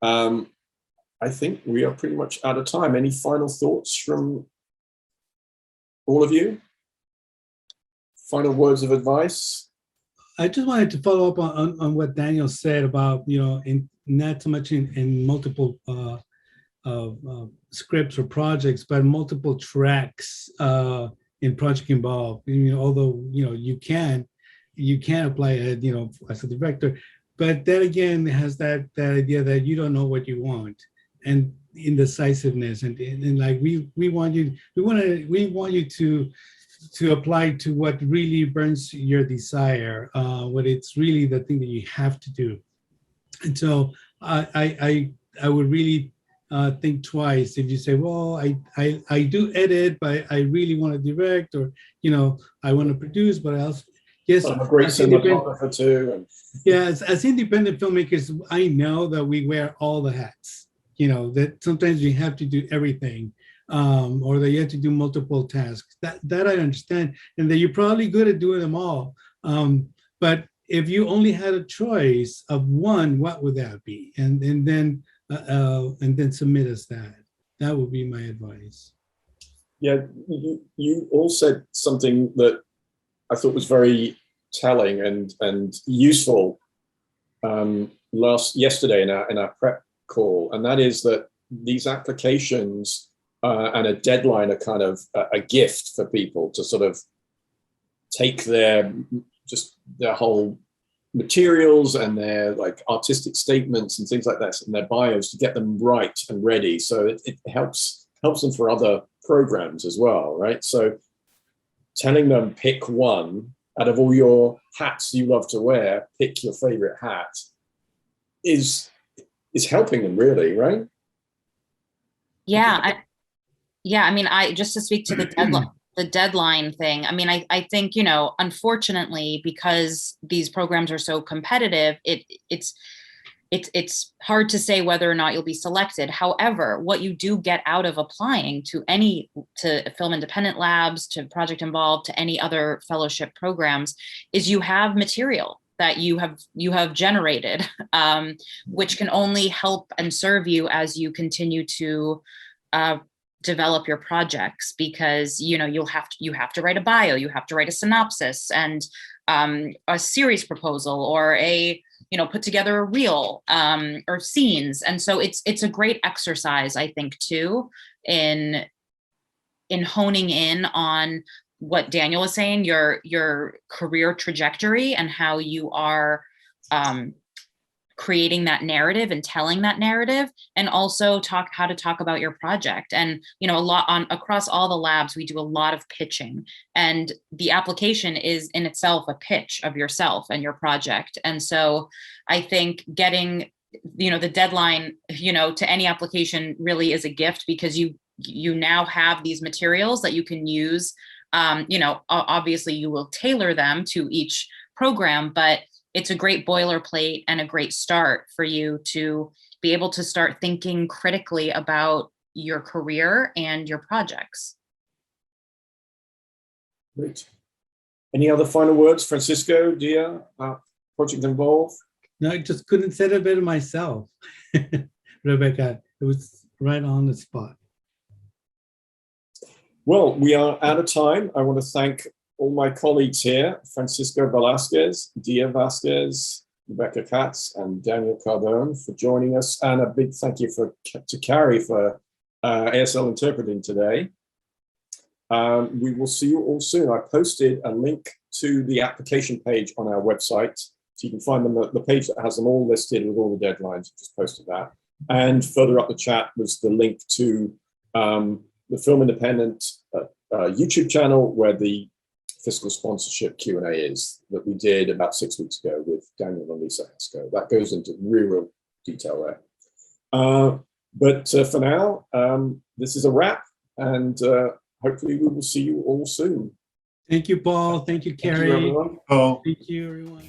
I think we are pretty much out of time. Any final thoughts from all of you? Final words of advice? I just wanted to follow up on what Daniel said about, not so much in multiple scripts or projects, but multiple tracks in project involved. Although, you can apply it, as a director, but that again has that idea that you don't know what you want, and indecisiveness, and like we want you to apply to what really burns your desire, what it's really the thing that you have to do. And so I would really think twice if you say, well, I do edit, but I really want to direct, or I want to produce, but else. Yes, I'm a great cinematographer too. Yes, as independent filmmakers, I know that we wear all the hats. That sometimes you have to do everything, or that you have to do multiple tasks. That I understand, and that you're probably good at doing them all. But if you only had a choice of one, what would that be? And then submit us that. That would be my advice. Yeah, you all said something that I thought was very telling and useful yesterday in our prep call, and that is that these applications and a deadline are kind of a gift for people to sort of take their whole materials and their like artistic statements and things like that and their bios to get them right and ready. So it helps them for other programs as well, right? So telling them pick one out of all your hats you love to wear, pick your favorite hat is helping them really, right? Yeah. I mean, just to speak to the deadline thing. I mean, I think, unfortunately, because these programs are so competitive, it's hard to say whether or not you'll be selected. However, what you do get out of applying to Film Independent Labs, to Project Involved, to any other fellowship programs, is you have material that you have generated, which can only help and serve you as you continue to develop your projects, because you have to write a bio, you have to write a synopsis and a series proposal, or put together a reel or scenes. And so it's a great exercise, I think, too, in honing in on what Daniel was saying, your career trajectory and how you are creating that narrative and telling that narrative, and also how to talk about your project. And, you know, across all the labs, we do a lot of pitching, and the application is in itself a pitch of yourself and your project. And so I think getting, you know, the deadline, you know, to any application really is a gift, because you now have these materials that you can use. You know, obviously you will tailor them to each program, but it's a great boilerplate and a great start for you to be able to start thinking critically about your career and your projects. Great. Any other final words, Francisco, Dia, project involved? No, I just couldn't say it a bit myself, Rebecca. It was right on the spot. Well, we are out of time. I want to thank all my colleagues here, Francisco Velasquez, Dia Vazquez, Rebecca Katz, and Daniel Cardones for joining us. And a big thank you to Carrie for ASL interpreting today. We will see you all soon. I posted a link to the application page on our website, so you can find them, the page that has them all listed with all the deadlines. I just posted that. And further up the chat was the link to the Film Independent YouTube channel, where the fiscal sponsorship Q&A is, that we did about 6 weeks ago with Daniel and Lisa Hesco. That goes into real detail there. But for now, this is a wrap, and hopefully we will see you all soon. Thank you, Paul. Thank you, Carrie. Thank you, everyone. Oh. Thank you, everyone.